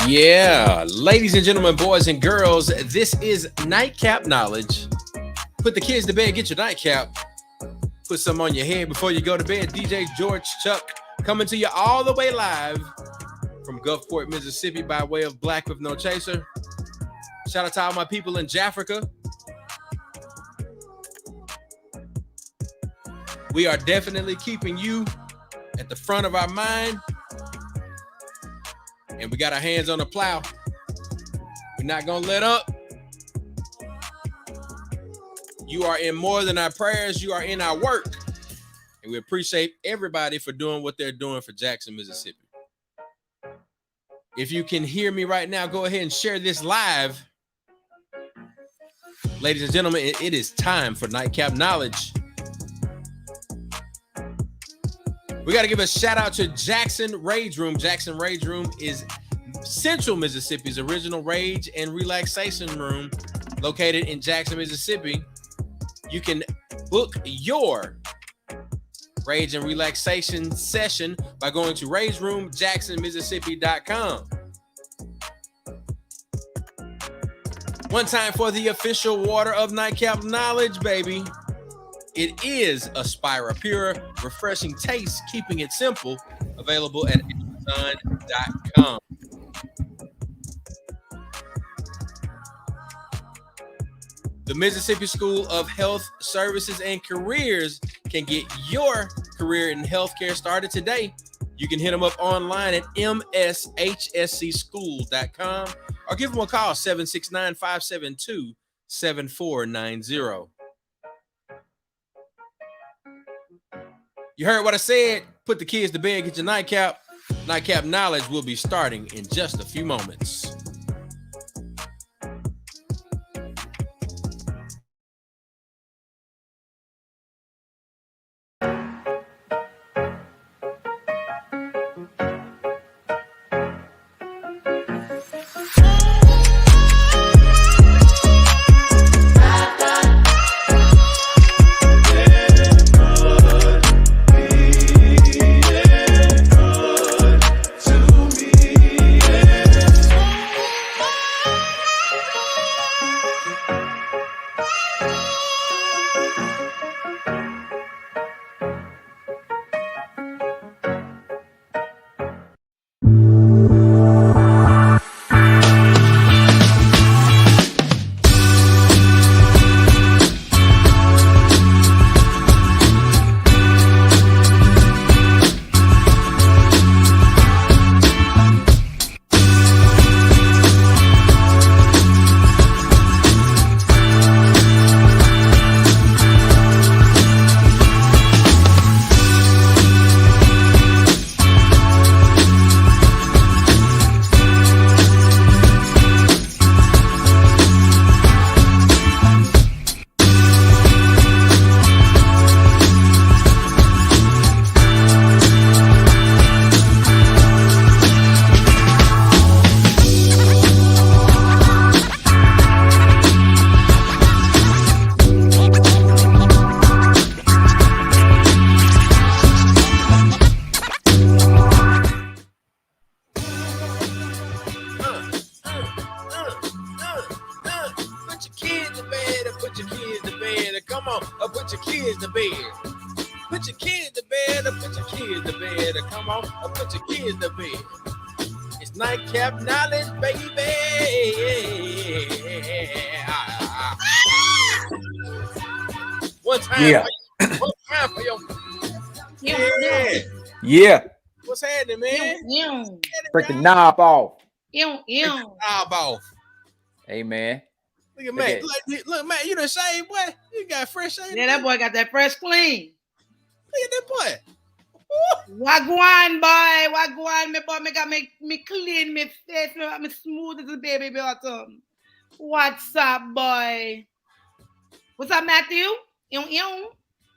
Yeah, ladies and gentlemen, boys and girls, this is Nightcap Knowledge. Put the kids to bed, get your nightcap. Put some on your head before you go to bed. DJ George Chuck coming to you all the way live from Gulfport, Mississippi by way of Black with No Chaser. Shout out to all my people in Jafrica. We are definitely keeping you at the front of our mind. And we got our hands on the plow. We're not going to let up. You are in more than our prayers. You are in our work. And we appreciate everybody for doing what they're doing for Jackson, Mississippi. If you can hear me right now, go ahead and share this live. Ladies and gentlemen, it is time for Nightcap Knowledge. We got to give a shout out to Jackson Rage Room. Jackson Rage Room is Central Mississippi's original rage and relaxation room located in Jackson, Mississippi. You can book your rage and relaxation session by going to rageroomjacksonmississippi.com. One time for the official water of Nightcap Knowledge, baby. It is Aspira Pure, refreshing taste, keeping it simple. Available at Amazon.com. The Mississippi School of Health Services and Careers can get your career in healthcare started today. You can hit them up online at mshscschool.com or give them a call, 769-572-7490. You heard what I said. Put the kids to bed, get your nightcap. Nightcap Knowledge will be starting in just a few moments. Nightcap Knowledge, baby. One time for your. Yeah. What's happening, man? Break the knob off. Knob off. Hey, man. Look at Matt. Look, Matt, you done shaved, boy. You got fresh shave. Yeah, that boy got that fresh clean. Look at that boy. Wagwan, boy. Wagwan, me boy. Me got me clean, me face, me smooth as a baby bottom. What's up, boy? What's up, Matthew?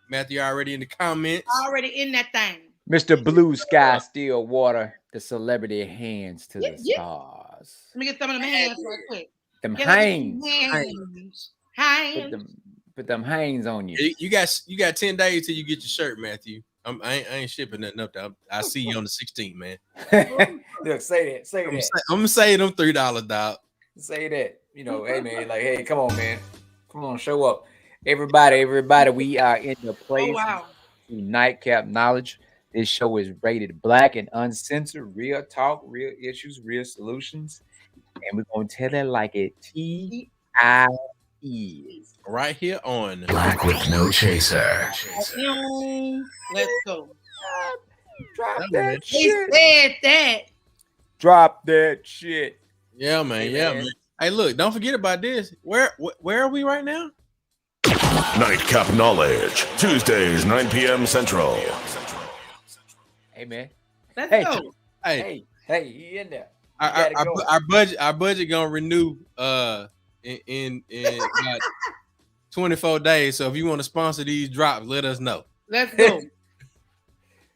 Matthew already in the comments. Already in that thing. Mr. Blue Sky Stillwater, the celebrity hands to the stars. Let me get some of them hands right quick. Them hands. Hands. Put them hands on you. You got 10 days till you get your shirt, Matthew. I ain't shipping nothing up there. I see you on the 16th, man. Look, say that. I'm gonna say them $3, dog. Say that. You know, hey man, like, hey, come on, man. Come on, show up. Everybody, we are in the place. Oh, wow. Nightcap Knowledge. This show is rated black and uncensored, real talk, real issues, real solutions. And we're gonna tell it like it TIE is. Right here on Black with No Chaser. Let's go. Drop That that was- He shit. said that. Drop that shit. Yeah, man. Hey, Yeah, man. man. Hey, look, don't forget about this. Where are we right now? Nightcap Knowledge. Tuesdays, 9 p.m. Central. Hey man. Let's Hey, go. Hey, Hey, he in there. our budget gonna renew in about 24 days. So if you want to sponsor these drops, let us know. Let's go.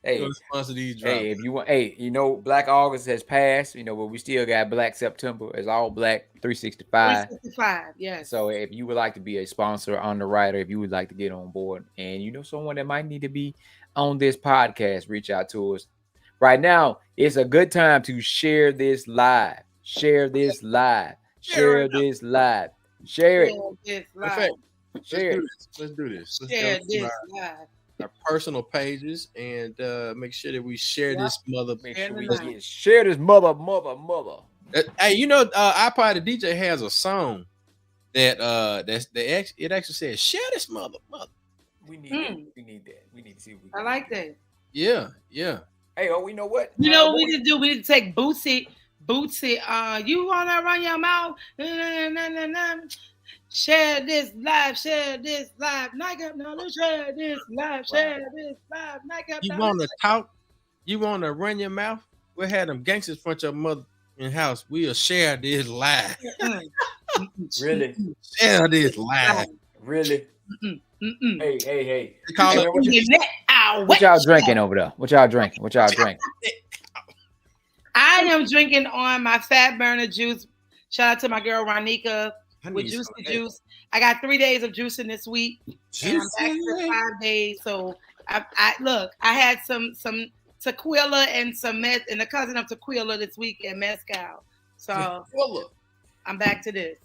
Hey, You wanna sponsor these drops. hey, if you want, hey, you know, Black August has passed, you know, but we still got Black September. It's all Black 365. 365, yes. So if you would like to be a sponsor on the writer, if you would like to get on board, and you know someone that might need to be on this podcast, reach out to us. Right now, it's a good time to share this live. Share this live. Share this live. Share it. This In live. fact, Share it. let's do this. Let's Share go to this live. our personal pages and make sure that we share this mother. Make Share sure the we live. get share this mother. Hey, you know, iPod the DJ has a song that it actually says share this mother. We need that. We need that. We need to see if we I can like do that. Yeah. Hey, oh, we know what? You know what we need to do? We need to take Bootsy. You wanna run your mouth? Share this live. Nightcap Knowledge. Share this live. Nightcap You Knowledge. want to talk? You want to run your mouth? We'll have them gangsters front your mother in house. We'll share this live. Really? Share this live. Really? Hey. They call Hey, it. what y'all drinking over there? What y'all drinking? I am drinking on my fat burner juice. Shout out to my girl Ronika with Juice to Juice. I got 3 days of juicing this week, and I'm back for 5 days. So I look. I had some tequila and some meth, and the cousin of tequila this week at mezcal. So I'm back to this.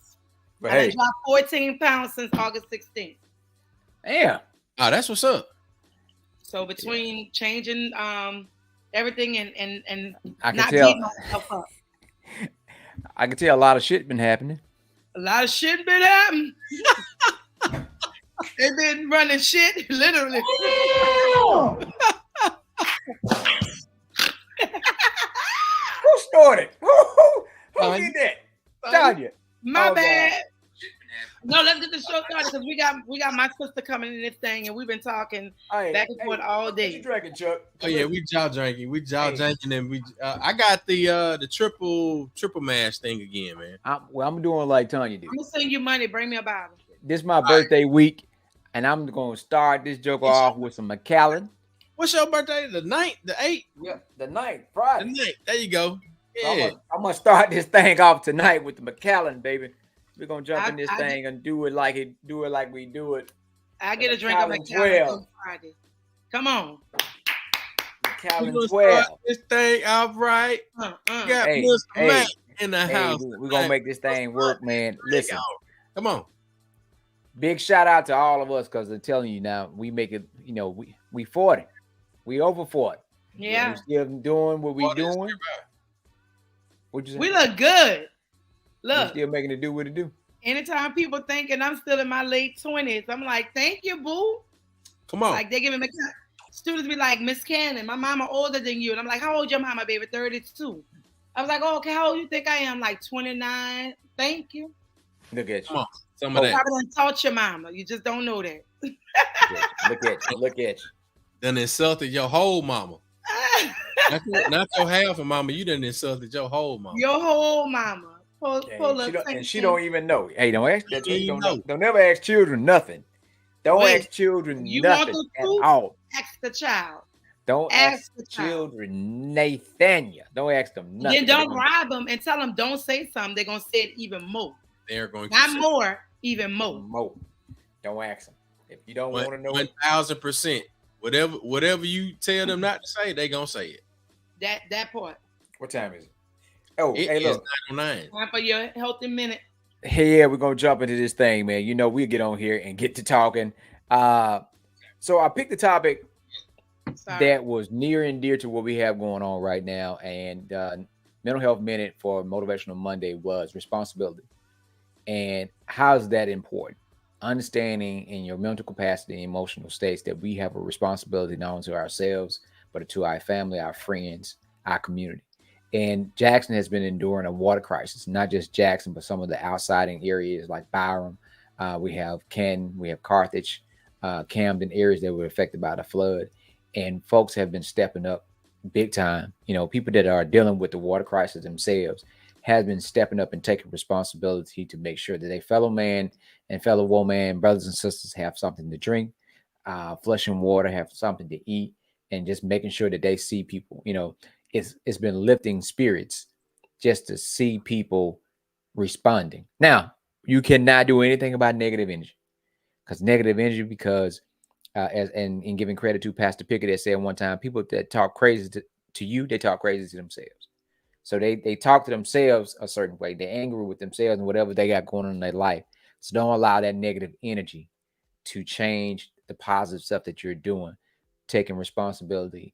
But I hey, dropped 14 pounds since August 16th. damn. Oh, that's what's up. So between changing everything and I can not tell. beating myself up. I can tell a lot of shit been happening. A lot of shit been happening. They've been running shit, literally. Who started? Who did that? Tonya. My Oh, bad. God. No, let's get the show started because we got my sister coming in this thing, and we've been talking Hey, back and forth all What you day. drinking, Chuck? Oh yeah, we jaw drinking. And we. I got the triple mash thing again, man. I'm doing like Tonya did. I'm gonna send you money. Bring me a bottle. This is my birthday week, and I'm gonna start this joke off with some Macallan. What's your birthday? The 9th, the 8th, Yeah, the 9th, the Friday. 9th. There you go. So Yeah. I'm gonna start this thing off tonight with the Macallan, baby. We're gonna jump in this I thing and do it like we do it. I get a drink of Macallan McAllen 12. on Friday. Come on. We Macallan gonna 12. start this thing out right. Got Hey, Mr. hey, Mac in the Hey, house. we're gonna make this thing work, man. There you Listen, go. Come on. big shout out to all of us because I'm telling you now, we make it. You know, we 40, we over 40. Yeah. We still doing what we What is doing. What you say? We look good. We Look, still making it do what it do. anytime people thinking I'm still in my late 20s, I'm like, thank you, boo. Come on. Like they giving me students be like, Miss Cannon, my mama older than you. And I'm like, how old your mama, baby? 32. I was like, oh, okay, how old you think I am? Like 29. Thank you. Look at Come you. on. Some of I that. probably done taught your mama. You just don't know that. Look at you. Look at you. Done insulted your whole mama. Not your half of mama. You done insulted your whole mama. Your whole mama. Pull She don't even know. Hey, don't ask that. She Don't never ask children nothing. Don't Wait, ask children you want nothing the at truth? all. Ask the child. Don't Ask ask the child. children Nathania. Don't ask them nothing. Then don't rob them and tell them don't say something. They're gonna say it even more. They're going to Not say more, even more. Mo. Don't ask them. If you don't want to know, 1,000%. Whatever you tell them not to say, they gonna say it. That part. What time is it? Oh, It hey, is look. 9:09. Time for your healthy minute. Hey, yeah, we're gonna jump into this thing, man. You know, we'll get on here and get to talking. So I picked the topic that was near and dear to what we have going on right now, and mental health minute for Motivational Monday was responsibility. And how is that important? Understanding in your mental capacity and emotional states that we have a responsibility not only to ourselves, but to our family, our friends, our community. And Jackson has been enduring a water crisis, not just Jackson, but some of the outsiding areas like Byram. We have Canton, we have Carthage, Camden, areas that were affected by the flood. And folks have been stepping up big time. You know, people that are dealing with the water crisis themselves has been stepping up and taking responsibility to make sure that their fellow man and fellow woman, brothers and sisters have something to drink, flushing water, have something to eat, and just making sure that they see people. You know, it's been lifting spirits just to see people responding. Now, you cannot do anything about negative energy because as and in giving credit to Pastor Pickett that said one time, people that talk crazy to you, they talk crazy to themselves. So they talk to themselves a certain way. They're angry with themselves and whatever they got going on in their life. So don't allow that negative energy to change the positive stuff that you're doing, taking responsibility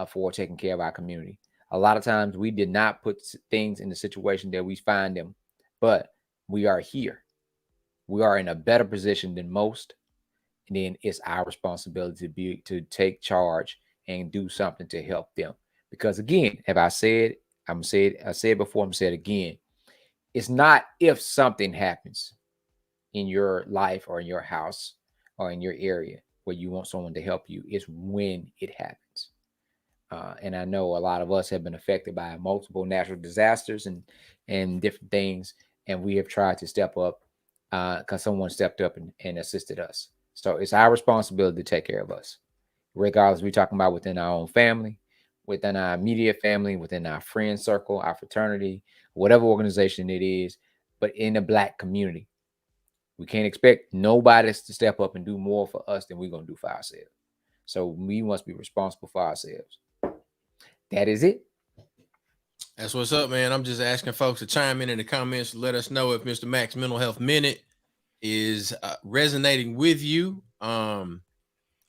for taking care of our community. A lot of times we did not put things in the situation that we find them, but we are here. We are in a better position than most. And then it's our responsibility to take charge and do something to help them. Because again, as I said, I said before, I'm saying again, it's not if something happens in your life or in your house or in your area where you want someone to help you. It's when it happens. And I know a lot of us have been affected by multiple natural disasters and different things. And we have tried to step up because someone stepped up and assisted us. So it's our responsibility to take care of us, regardless we're talking about within our own family, within our immediate family, within our friend circle, our fraternity, whatever organization it is, but in the Black community. We can't expect nobody to step up and do more for us than we're going to do for ourselves. So we must be responsible for ourselves. That is it. That's what's up, man. I'm just asking folks to chime in the comments to let us know if Mr. Mac's Mental Health Minute is resonating with you. I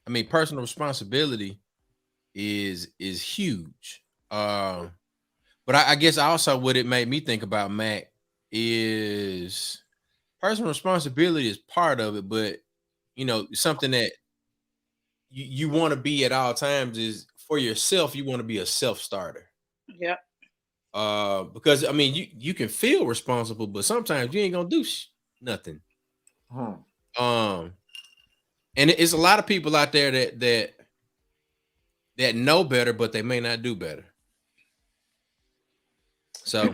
mean, personal responsibility is huge. But I guess also what it made me think about, Mac, is personal responsibility is part of it, but you know, something that you want to be at all times is for yourself. You want to be a self-starter. Yep. Because I mean, you can feel responsible, but sometimes you ain't gonna do nothing. And it's a lot of people out there that know better, but they may not do better. So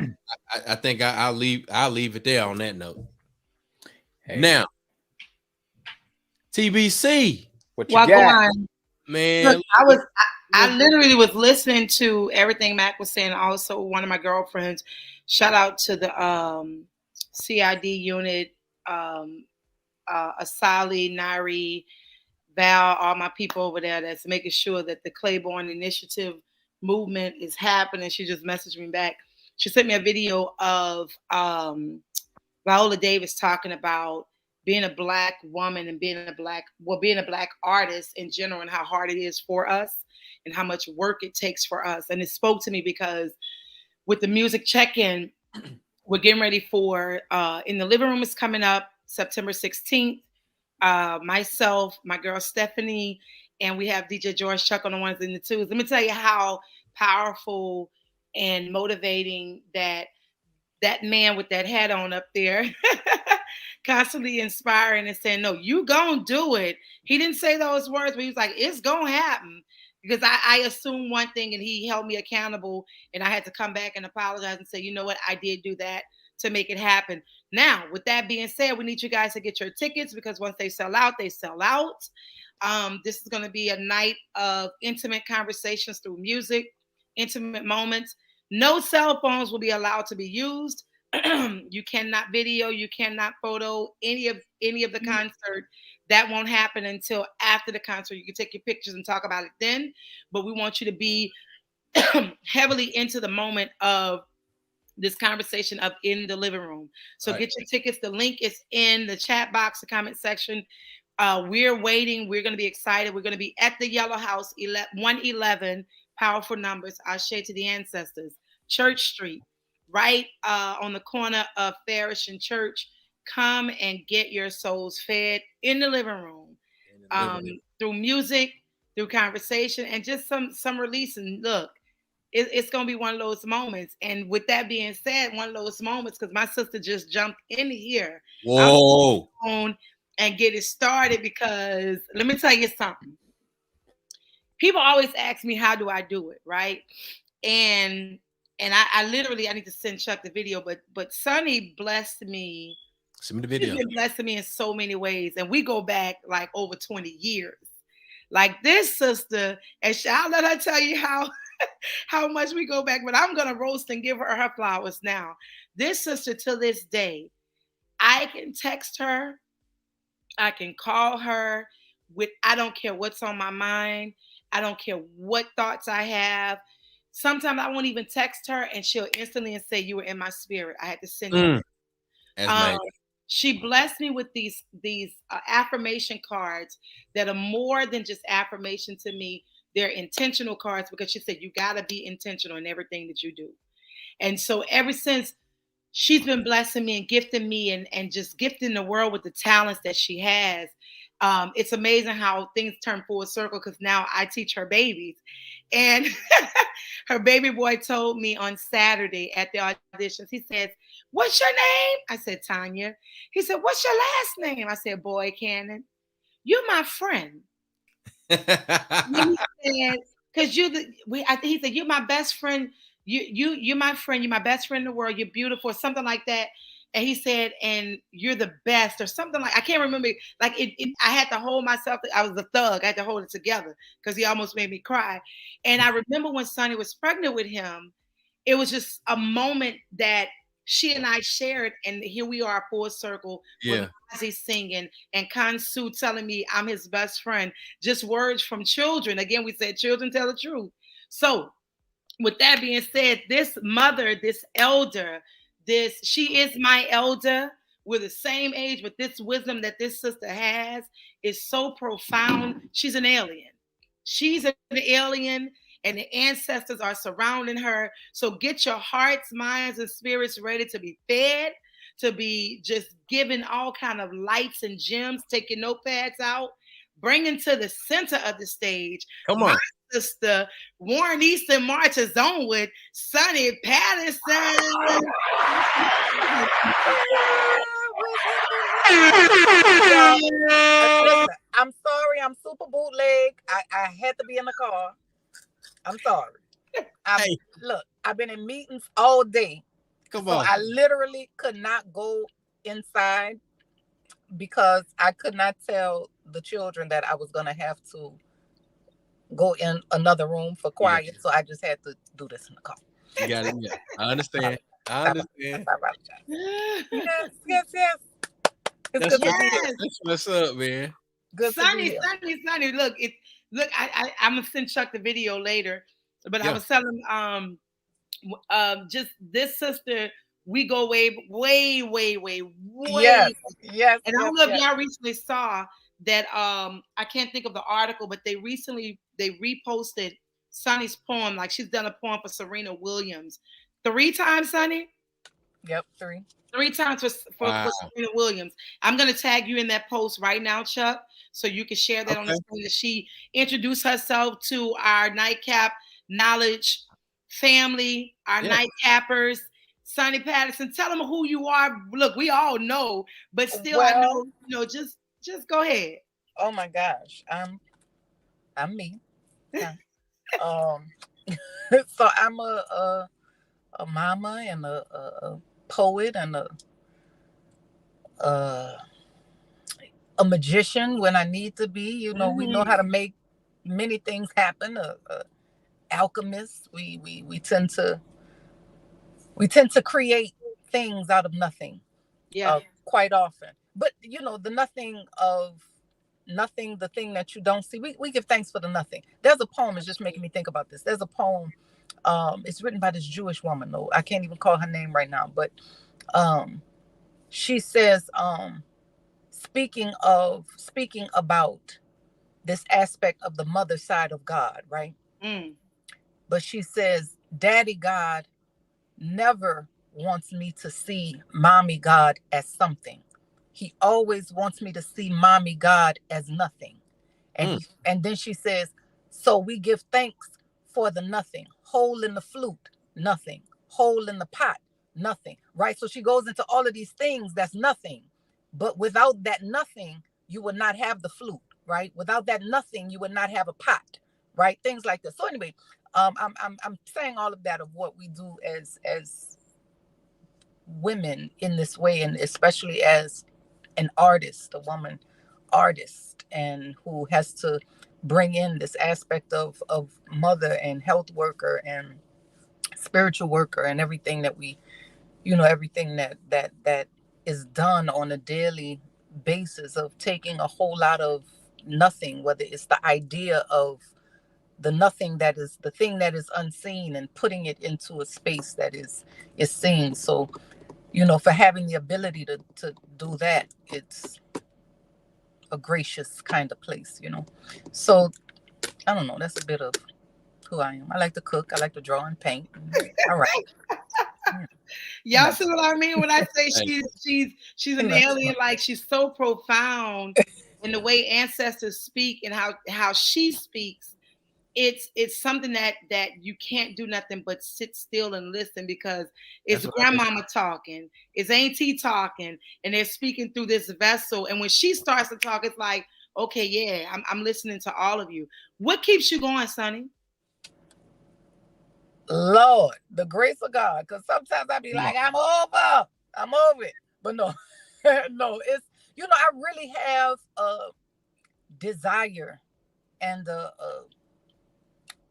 I think I'll leave it there on that note. Hey. Now, TBC, what you got, man? Look, I literally was listening to everything Mac was saying. Also, one of my girlfriends, shout out to the CID unit, Asali, Nari, Val, all my people over there that's making sure that the Claiborne Initiative movement is happening. She just messaged me back. She sent me a video of Viola Davis talking about being a Black woman and being a Black artist in general and how hard it is for us and how much work it takes for us. And it spoke to me because with the music check-in, we're getting ready for In the Living Room is coming up September 16th. Myself, my girl Stephanie, and we have DJ George Chuck on the ones and the twos. Let me tell you how powerful and motivating that man with that hat on up there, constantly inspiring and saying, no, you gonna do it. He didn't say those words, but he was like, it's gonna happen. Because I assumed one thing and he held me accountable and I had to come back and apologize and say, you know what, I did do that to make it happen. Now, with that being said, we need you guys to get your tickets because once they sell out, they sell out. This is going to be a night of intimate conversations through music, intimate moments. No cell phones will be allowed to be used. You cannot video, you cannot photo any of the concert. That won't happen until after the concert. You can take your pictures and talk about it then, but we want you to be heavily into the moment of this conversation of in the living room. So get your tickets. The link is in the chat box, the comment section. We're waiting. We're going to be excited. We're going to be at the Yellow House, 111, powerful numbers, Ashe to the ancestors, Church Street, right on the corner of Farish and Church. Come and get your souls fed in the living room, through music, through conversation, and just some release. And look, it's going to be one of those moments. And with that being said, one of those moments, because my sister just jumped in here. Whoa. And get it started, because let me tell you something. People always ask me, how do I do it, right? And I literally, I need to send Chuck the video, but Sunni blessed me. Send me the video. She's been blessing me in so many ways. And we go back like over 20 years. Like this sister, and I'll let her tell you how much we go back, but I'm going to roast and give her flowers now. This sister, to this day, I can text her, I can call her I don't care what's on my mind. I don't care what thoughts I have. Sometimes I won't even text her and she'll instantly say, you were in my spirit. I had to send you. She blessed me with these affirmation cards that are more than just affirmation to me. They're intentional cards, because she said, you got to be intentional in everything that you do. And so ever since, she's been blessing me and gifting me and just gifting the world with the talents that she has. It's amazing how things turn full circle, because now I teach her babies. And her baby boy told me on Saturday at the auditions, he says, what's your name? I said, Tonya. He said, what's your last name? I said, Boy Cannon. You're my friend. He said, because he said, you're my best friend. You're my friend. You're my best friend in the world. You're beautiful, something like that. And he said, and you're the best, or something like, I can't remember. Like I had to hold myself. I was a thug. I had to hold it together, because he almost made me cry. And I remember when Sunni was pregnant with him, it was just a moment that she and I shared. And here we are, full circle. Yeah. With Ozzy singing and Kansu telling me I'm his best friend. Just words from children. Again, we said children tell the truth. So with that being said, this mother, this elder, she is my elder. We're the same age, but this wisdom that this sister has is so profound. She's an alien. She's an alien, and the ancestors are surrounding her. So get your hearts, minds, and spirits ready to be fed, to be just given all kind of lights and gems. Take your notepads out. Bring into the center of the stage. Come on. Sister Warren Easton marches on with Sunni Patterson. I'm sorry, I'm super bootleg. I had to be in the car. I'm sorry. Look, I've been in meetings all day. Come on. I literally could not go inside because I could not tell the children that I was going to have to go in another room for quiet. Yeah. So I just had to do this in the car. You got it. Yeah. I understand. I understand. Yes. It's That's, good to be here. That's what's up, man. Good Sunni. Look, I'm gonna send Chuck the video later. But I was telling just this sister, we go way. Yes. And I don't know if y'all recently saw that. I can't think of the article, but they reposted Sunni's poem. Like, she's done a poem for Serena Williams 3 times, Sunni. Yep, 3. 3 times for Serena Williams. I'm going to tag you in that post right now, Chuck, so you can share that on the screen. That she introduced herself to our Nightcap Knowledge family, our Nightcappers. Sunni Patterson, tell them who you are. Look, we all know, but still, I know, just go ahead. Oh my gosh, I'm me. Yeah. So I'm a mama and a poet and a magician when I need to be. You know, we know how to make many things happen. Alchemists. We tend to create things out of nothing. Yeah. Quite often. But you know, the nothing of nothing, the thing that you don't see. We give thanks for the nothing. There's a poem, it's just making me think about this. There's a poem, it's written by this Jewish woman, though. I can't even call her name right now, but she says, speaking about this aspect of the mother side of God, right? But she says, Daddy God never wants me to see Mommy God as something. He always wants me to see Mommy God as nothing. And then she says, so we give thanks for the nothing. Hole in the flute, nothing. Hole in the pot, nothing. Right? So she goes into all of these things that's nothing. But without that nothing, you would not have the flute, right? Without that nothing, you would not have a pot, right? Things like this. So anyway, I'm saying all of that of what we do as women in this way, and especially as an artist, a woman artist, and who has to bring in this aspect of mother and health worker and spiritual worker and everything that we, you know, everything that is done on a daily basis of taking a whole lot of nothing, whether it's the idea of the nothing that is the thing that is unseen and putting it into a space that is seen. So, you know, for having the ability to do that, it's a gracious kind of place, you know. So I don't know, that's a bit of who I am. I like to cook, I like to draw and paint. All right. Y'all see what I mean when I say she's an alien? Like, she's so profound in the way ancestors speak and how she speaks. It's something that you can't do nothing but sit still and listen, because it's grandmama talking, it's auntie talking, and they're speaking through this vessel. And when she starts to talk, it's like, okay, yeah, I'm listening to all of you. What keeps you going, Sunny? Lord, the grace of God. Because sometimes I be like, I'm over it. But no, no, it's, you know, I really have a desire, and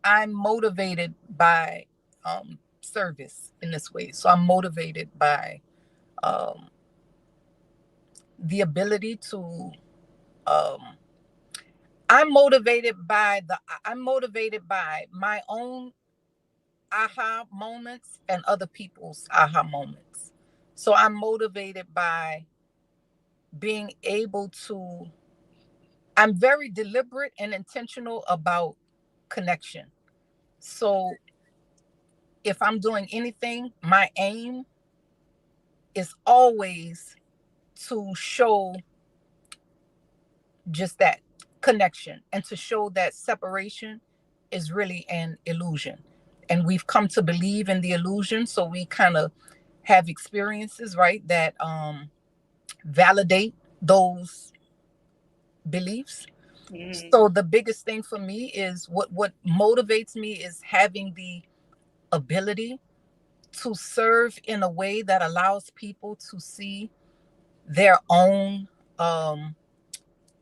I'm motivated by service in this way. So I'm motivated by the ability to I'm motivated by my own aha moments and other people's aha moments. So I'm motivated by being able to, I'm very deliberate and intentional about connection. So if I'm doing anything, my aim is always to show just that connection, and to show that separation is really an illusion. And we've come to believe in the illusion. So we kind of have experiences, right, that validate those beliefs. So the biggest thing for me is what motivates me is having the ability to serve in a way that allows people to see their own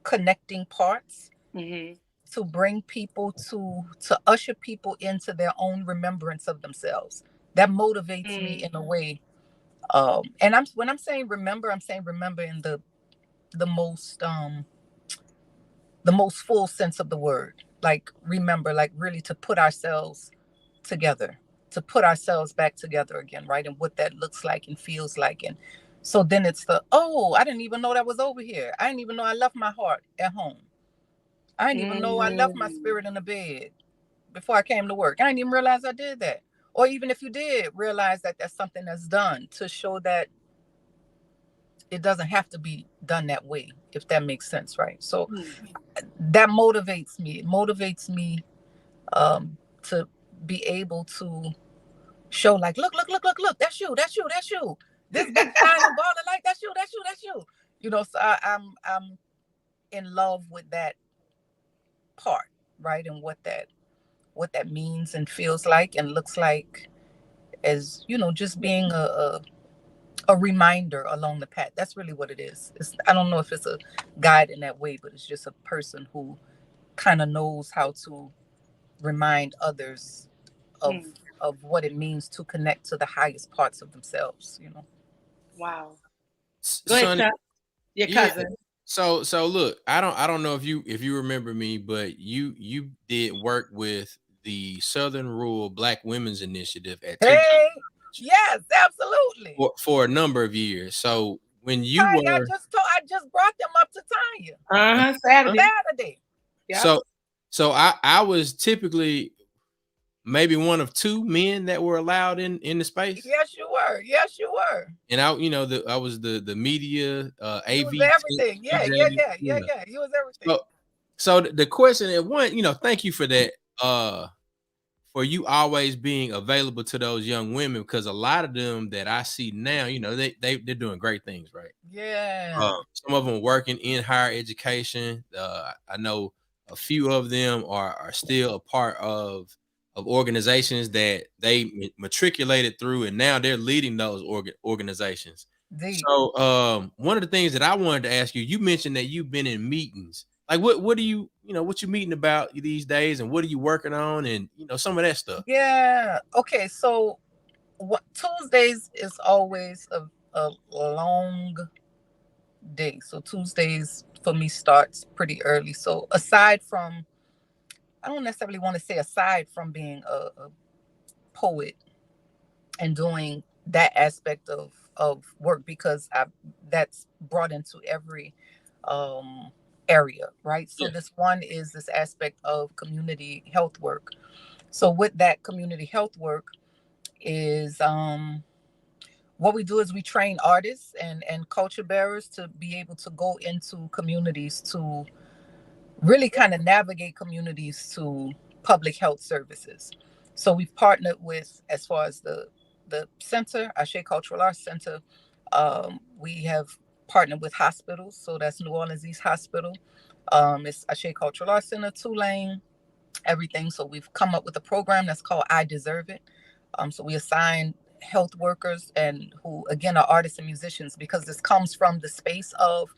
connecting parts, to bring people to usher people into their own remembrance of themselves. That motivates me in a way. And when I'm saying remember, I'm saying remember in the most full sense of the word. Like remember, like really to put ourselves together, to put ourselves back together again, right? And what that looks like and feels like. And so then it's I didn't even know that was over here. I didn't even know I left my heart at home. I didn't even know I left my spirit in the bed before I came to work. I didn't even realize I did that. Or even if you did realize that that's something that's done, to show that it doesn't have to be done that way, if that makes sense, right? So that motivates me. It motivates me to be able to show like, look, that's you. This big shining ball of light, that's you. You know, so I'm in love with that part, right? And what that means and feels like and looks like, as, you know, just being a reminder along the path. That's really what it is. I don't know if it's a guide in that way, but it's just a person who kind of knows how to remind others of what it means to connect to the highest parts of themselves, you know. Wow. S- Go ahead, Sonny, Chuck. Your yeah. cousin. So look, I don't know if you remember me, but you did work with the Southern Rural Black Women's Initiative at Tate Hey, yes, absolutely. for a number of years. So when you Tanya, were I just brought them up to Tanya Saturday. Saturday. Yeah. so I was typically maybe one of two men that were allowed in the space. Yes, you were. Yes, you were. And I was the media You AV was everything. Yeah. You was everything. So the question at one, thank you for that. For you always being available to those young women, because a lot of them that I see now, they're doing great things, right? Yeah. Some of them working in higher education. I know a few of them are still a part of organizations that they matriculated through, and now they're leading those organizations. Deep. So one of the things that I wanted to ask you, you mentioned that you've been in meetings. Like what do what you meeting about these days, and what are you working on, and some of that stuff. Yeah. Okay. So what Tuesdays is always a long day. So Tuesdays for me starts pretty early. So aside from, I don't necessarily want to say aside from being a poet and doing that aspect of work, because that's brought into every area, right? So this one is this aspect of community health work. So with that community health work is what we do is we train artists and culture bearers to be able to go into communities to really kind of navigate communities to public health services. So we've partnered with, as far as the center, Ashe Cultural Arts Center, we have partnered with hospitals. So that's New Orleans East Hospital. It's Ashe Cultural Arts Center, Tulane, everything. So we've come up with a program that's called I Deserve It. So we assign health workers and who, again, are artists and musicians, because this comes from the space of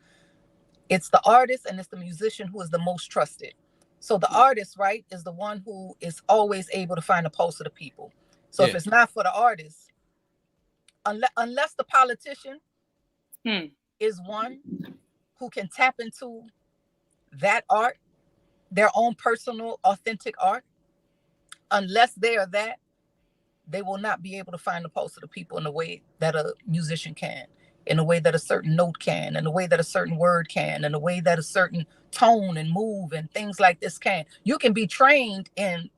it's the artist and it's the musician who is the most trusted. So the artist, right, is the one who is always able to find a pulse of the people. So if it's not for the artist, unless the politician is one who can tap into that art, their own personal, authentic art, unless they are that, they will not be able to find the pulse of the people in the way that a musician can, in a way that a certain note can, in a way that a certain word can, in a way that a certain tone and move and things like this can. You can be trained in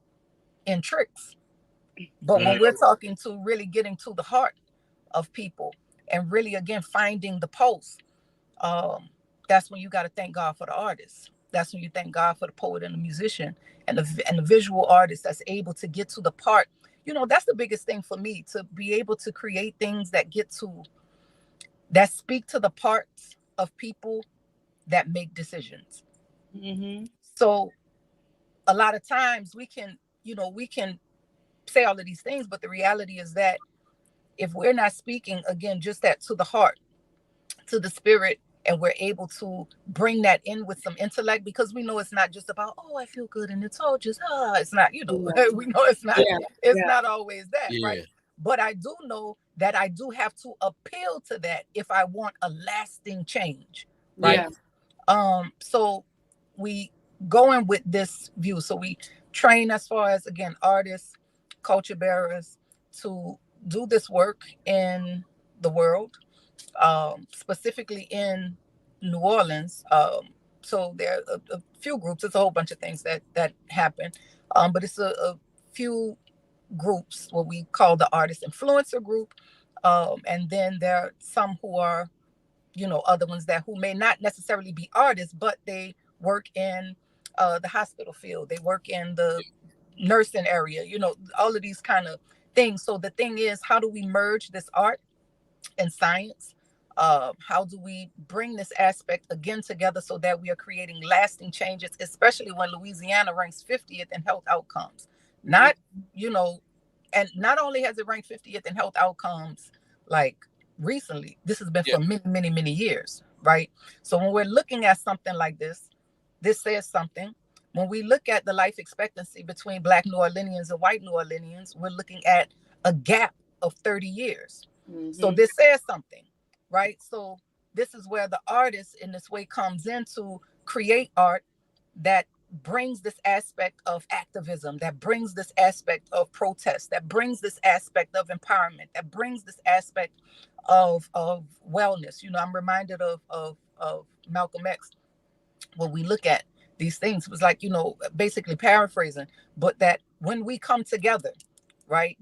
tricks, but when we're talking to really getting to the heart of people and really, again, finding the pulse, that's when you got to thank God for the artist. That's when you thank God for the poet and the musician and the visual artist that's able to get to the part. That's the biggest thing for me, to be able to create things that that speak to the parts of people that make decisions. So a lot of times we can say all of these things, but the reality is that if we're not speaking, again, just that to the heart, to the spirit, and we're able to bring that in with some intellect, because we know it's not just about, oh, I feel good and it's all just, it's not, we know it's not, not always that, right? But I do know that I do have to appeal to that if I want a lasting change, right? So we go in with this view. So we train, as far as, again, artists, culture bearers, to do this work in the world, specifically in New Orleans. So there are a few groups. It's a whole bunch of things that happen, but it's a few groups, what we call the artist influencer group, and then there are some who are, other ones who may not necessarily be artists, but they work in the hospital field. They work in the nursing area. All of these kind of things. So the thing is, how do we merge this art and science? How do we bring this aspect again together so that we are creating lasting changes, especially when Louisiana ranks 50th in health outcomes? Not, and not only has it ranked 50th in health outcomes, like recently, this has been for many, many, many years, right? So when we're looking at something like this says something. When we look at the life expectancy between Black New Orleanians and white New Orleanians, we're looking at a gap of 30 years. So this says something. right? So this is where the artist in this way comes in to create art that brings this aspect of activism, that brings this aspect of protest, that brings this aspect of empowerment, that brings this aspect of wellness. You know, I'm reminded of Malcolm X when we look at these things. It was like, you know, basically paraphrasing, but that when we come together, right,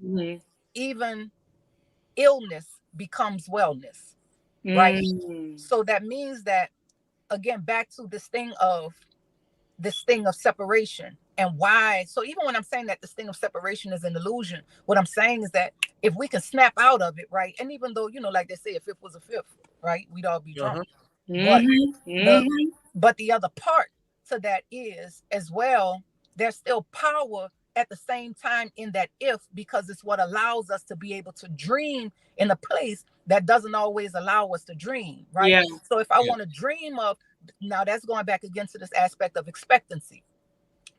even illness becomes wellness, right? So that means that, again, back to this thing of separation and why. So even when I'm saying that this thing of separation is an illusion, what I'm saying is that if we can snap out of it, right? And even though, you know, like they say, if it was a fifth, right, we'd all be drunk. But the other part to that is as well, there's still power at the same time in that if, because it's what allows us to be able to dream in a place that doesn't always allow us to dream, right? Yeah. So if I want to dream of, now that's going back again to this aspect of expectancy.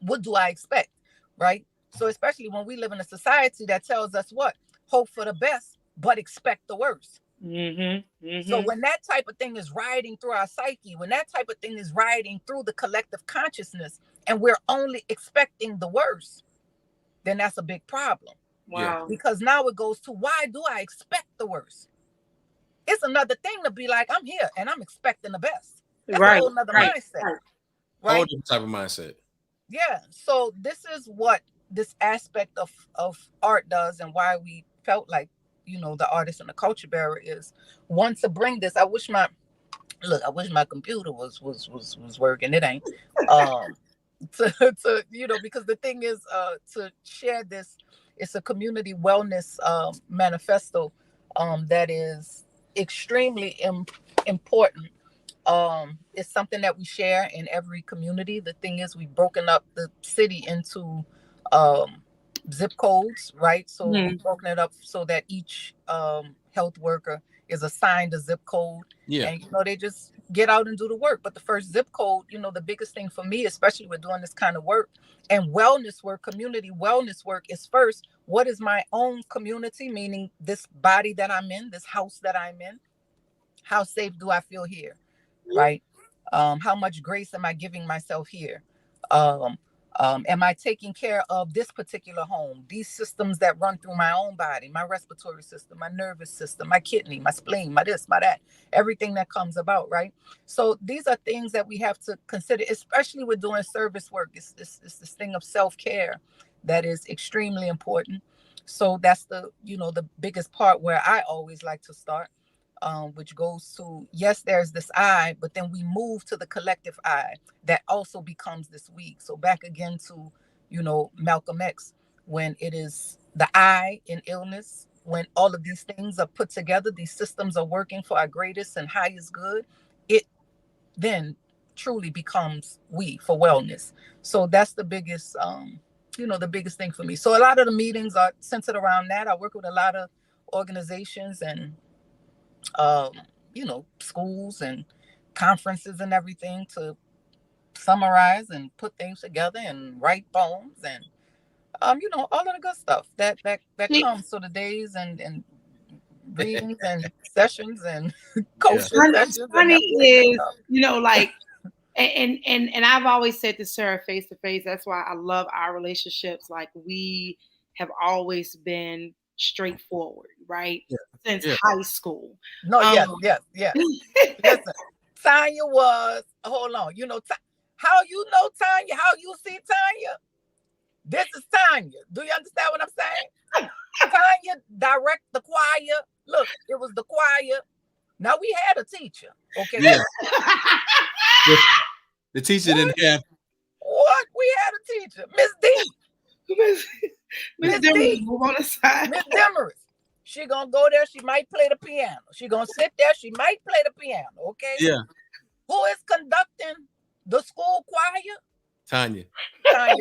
What do I expect, right? So especially when we live in a society that tells us what? Hope for the best, but expect the worst. So when that type of thing is riding through our psyche, when that type of thing is riding through the collective consciousness, and we're only expecting the worst, then that's a big problem. Wow. Because now it goes to, why do I expect the worst? It's another thing to be like, I'm here and I'm expecting the best. That's a whole nother mindset. Right? Whole different type of mindset. Yeah. So this is what this aspect of art does, and why we felt like, you know, the artist and the culture bearer is one to bring this. I wish my computer was working. It ain't. To you know, because the thing is to share this. It's a community wellness manifesto that is extremely important. It's something that we share in every community. The thing is, we've broken up the city into zip codes, right? So we've broken it up so that each health worker is assigned a zip code. Yeah. And, you know, they just get out and do the work. But the first zip code, you know, the biggest thing for me, especially with doing this kind of work and wellness work, community wellness work, is first, what is my own community? Meaning this body that I'm in, this house that I'm in. How safe do I feel here? Right? How much grace am I giving myself here? Am I taking care of this particular home, these systems that run through my own body, my respiratory system, my nervous system, my kidney, my spleen, my this, my that, everything that comes about, right? So these are things that we have to consider, especially with doing service work. It's this thing of self-care that is extremely important. So that's the, you know, the biggest part where I always like to start. Which goes to, yes, there's this I, but then we move to the collective I that also becomes this we. So back again to, you know, Malcolm X, when it is the I in illness, when all of these things are put together, these systems are working for our greatest and highest good, it then truly becomes we for wellness. So that's the biggest, you know, the biggest thing for me. So a lot of the meetings are centered around that. I work with a lot of organizations and you know, schools and conferences and everything to summarize and put things together and write poems and you know, all of the good stuff that comes. So the days and readings and sessions and coaching sessions. Funny is, you know, like and I've always said this to her face to face. That's why I love our relationships. Like, we have always been straightforward, right? Since high school. No, yes. Listen, Tonya was, hold on, you know, how you know Tonya, how you see Tonya? This is Tonya. Do you understand what I'm saying? Tonya direct the choir. Look, it was the choir. Now we had a teacher, okay? Yeah. The teacher didn't have. What? We had a teacher, Miss D. Miss Demeris, move on the side. Miss Demeris. She gonna go there. She might play the piano. She gonna sit there. She might play the piano. Okay. Yeah. Who is conducting the school choir? Tonya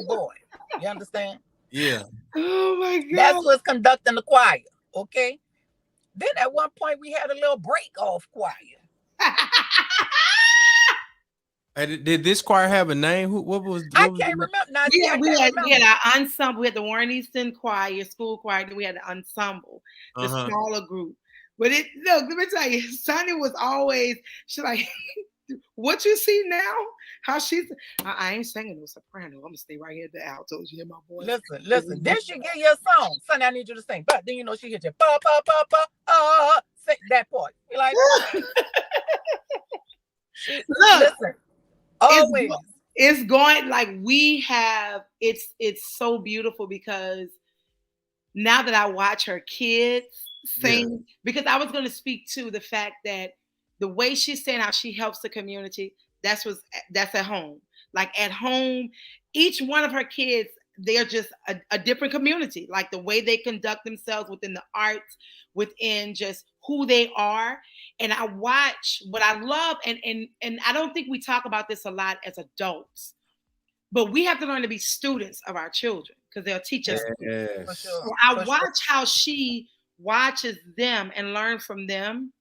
boy. You understand? Yeah. Oh my God. That's who's conducting the choir. Okay. Then at one point we had a little break off choir. Did this choir have a name? What was? I can't remember. Now, we had our ensemble. We had the Warren Easton choir, school choir. Then we had the ensemble, the smaller group. But look, let me tell you, Sunny was always, she's like, what you see now? How she's, I ain't singing no soprano. I'm gonna stay right here at the altos. You hear my voice? Listen. Then she give you a song. Sonny, I need you to sing. But then she hit you. Sing that part. You're like, look, listen. Always. It's going like we have. It's so beautiful because now that I watch her kids sing, because I was going to speak to the fact that the way she's saying how she helps the community, that's at home. Like at home, each one of her kids, they're just a different community. Like the way they conduct themselves within the arts, within just who they are. And I watch what I love, and I don't think we talk about this a lot as adults, but we have to learn to be students of our children because they'll teach us. Yes. For sure. So I watch how she watches them and learn from them.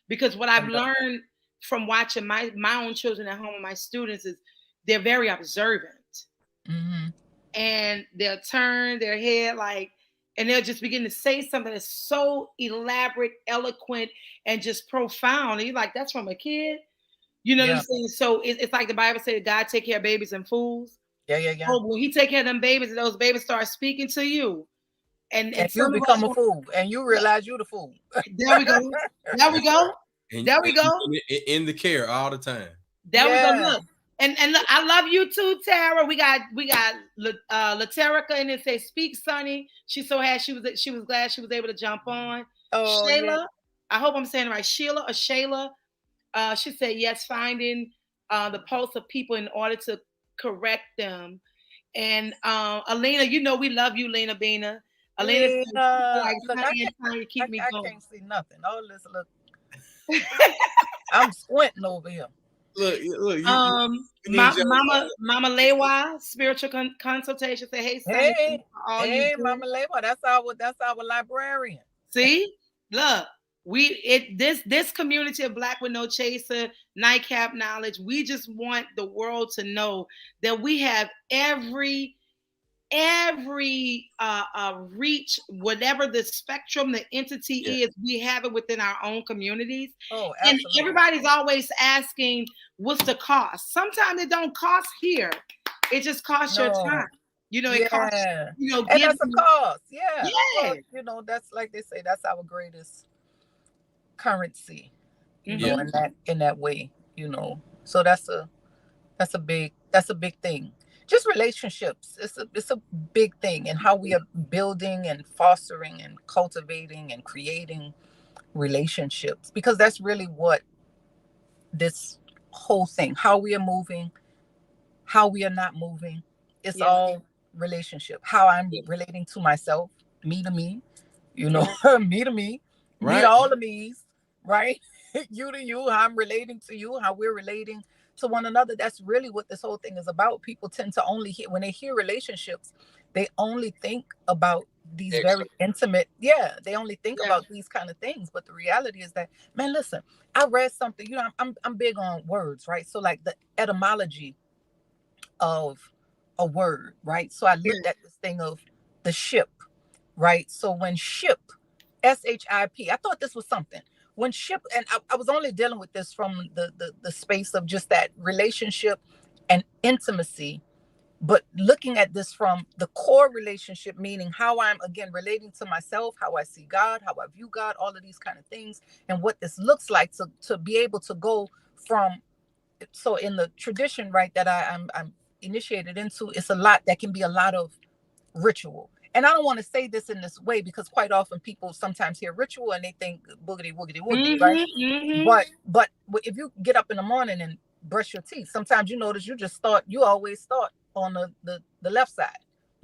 Because what I've learned from watching my own children at home and my students is they're very observant. Mm-hmm. And they'll turn their head and they'll just begin to say something that's so elaborate, eloquent, and just profound. And you're like, that's from a kid? You know what I'm saying? So it's like the Bible said, God take care of babies and fools. Yeah. Oh, when he take care of them babies and those babies start speaking to you. And you become a fool and you realize you're the fool. There we go. There we go. In the care all the time. There we go. Look. And look, I love you too, Tara. We got Laterica, and it says, "Speak, Sunny." She's so happy. She was glad she was able to jump on. Oh, Shayla, I hope I'm saying it right. Shayla. She said yes, finding the pulse of people in order to correct them. And Alina, you know we love you, Lena Bina. Alina, look, I can't see nothing. All this look. I'm squinting over here. Look. Mama Lewa, spiritual consultation. Say, hey, Sunny, hey, Mama Lewa. That's our librarian. See, look, this community of Black with No Chaser, Nightcap Knowledge. We just want the world to know that we have every reach, whatever the spectrum, the entity is, we have it within our own communities. Oh, absolutely. And everybody's always asking, what's the cost? Sometimes it don't cost here. It just costs your time. You know, it costs, and that's a cost. Yeah. Well, that's like they say, that's our greatest currency, you know, in that way, So that's a big thing. Just relationships. It's a big thing, and how we are building and fostering and cultivating and creating relationships, because that's really what this whole thing, how we are moving, how we are not moving. It's all relationship. How I'm relating to myself, me to me, me to me, right. Me to all of me's, right? You to you, how I'm relating to you, how we're relating to one another. That's really what this whole thing is about. People tend to only hear, when they hear relationships, they only think about these very intimate, they only think about these kind of things. But the reality is that, man, listen, I read something, I'm big on words, right? So like the etymology of a word, right? So I looked at this thing of the ship, right? So when ship, SHIP, I thought this was something. When ship, and I was only dealing with this from the space of just that relationship and intimacy, but looking at this from the core relationship, meaning how I'm, again, relating to myself, how I see God, how I view God, all of these kind of things, and what this looks like to be able to go from, so in the tradition, right, that I'm initiated into, it's a lot that can be a lot of ritual. And I don't want to say this in this way because quite often people sometimes hear ritual and they think boogity woogity woogity, right? Mm-hmm. But if you get up in the morning and brush your teeth, sometimes you notice you always start on the left side.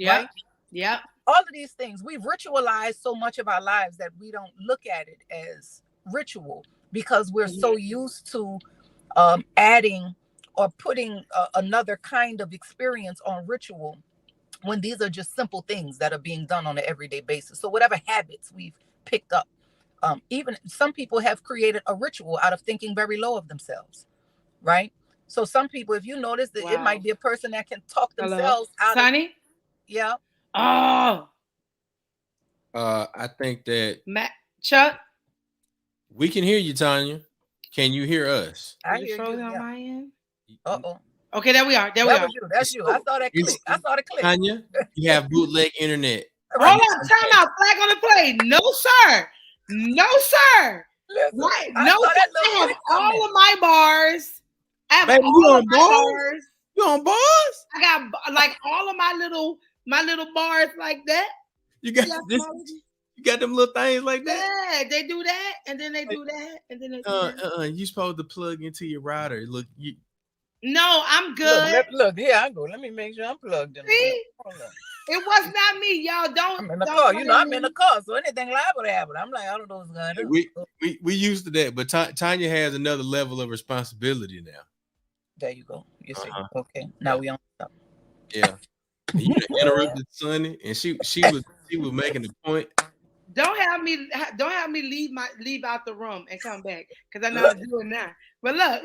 Right? Yeah. All of these things, we've ritualized so much of our lives that we don't look at it as ritual because we're so used to adding or putting another kind of experience on ritual, when these are just simple things that are being done on an everyday basis. So whatever habits we've picked up, even some people have created a ritual out of thinking very low of themselves, right? So some people, if you notice that it might be a person that can talk themselves out Sunny? of... Yeah. Oh. I think that... Chuck, We can hear you, Tonya. Can you hear us? I is it hear you. frozen on Yeah. my end? Uh-oh. Okay, there we are. There we That are. was you. That's you. I saw that click. I saw the click. Tanya, you have bootleg internet. Hold on, time out. Flag on the play. No, sir. No, sir. Listen, Right? I No, saw sir. that little I have click come all in. of my bars. I have Baby, you all on of my bars? bars. You on bars? I got like all of my little bars like that. You got Yeah, this. You got them little things like that. Yeah, they do that, and then they do that, and then they do that. You supposed to plug into your router. Look, you. No, I'm good. Look, here I go. Let me make sure I'm plugged in. See? It was not me, y'all. I'm in the car. You know, I'm in the car, so anything liable to happen. I'm like, I don't know what's going on. We used to that, but Tanya has another level of responsibility now. There you go. You see. Okay. Now we on top. Yeah. You interrupted Sunny, and she was making a point. Don't have me leave out the room and come back because I know how to do it now. But look.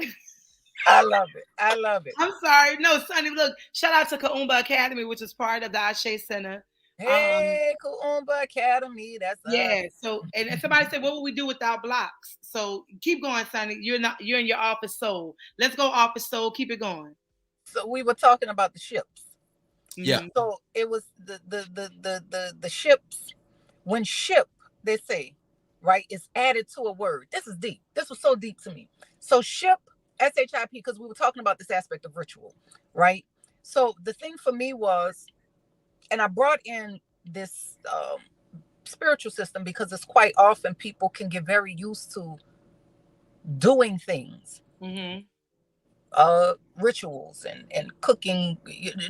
I love it. I'm sorry. No, Sunny, look, shout out to Kaumba Academy, which is part of the Ashe Center. Hey, Kaumba Academy. That's So and somebody said, what would we do without blocks? So keep going, Sunny. You're in your office soul. Let's go office soul. Keep it going. So we were talking about the ships. Yeah. Mm-hmm. So it was the ships. When ship, they say, right, is added to a word. This is deep. This was so deep to me. So ship, SHIP, because we were talking about this aspect of ritual, right? So the thing for me was, and I brought in this spiritual system because it's quite often people can get very used to doing things, rituals and cooking,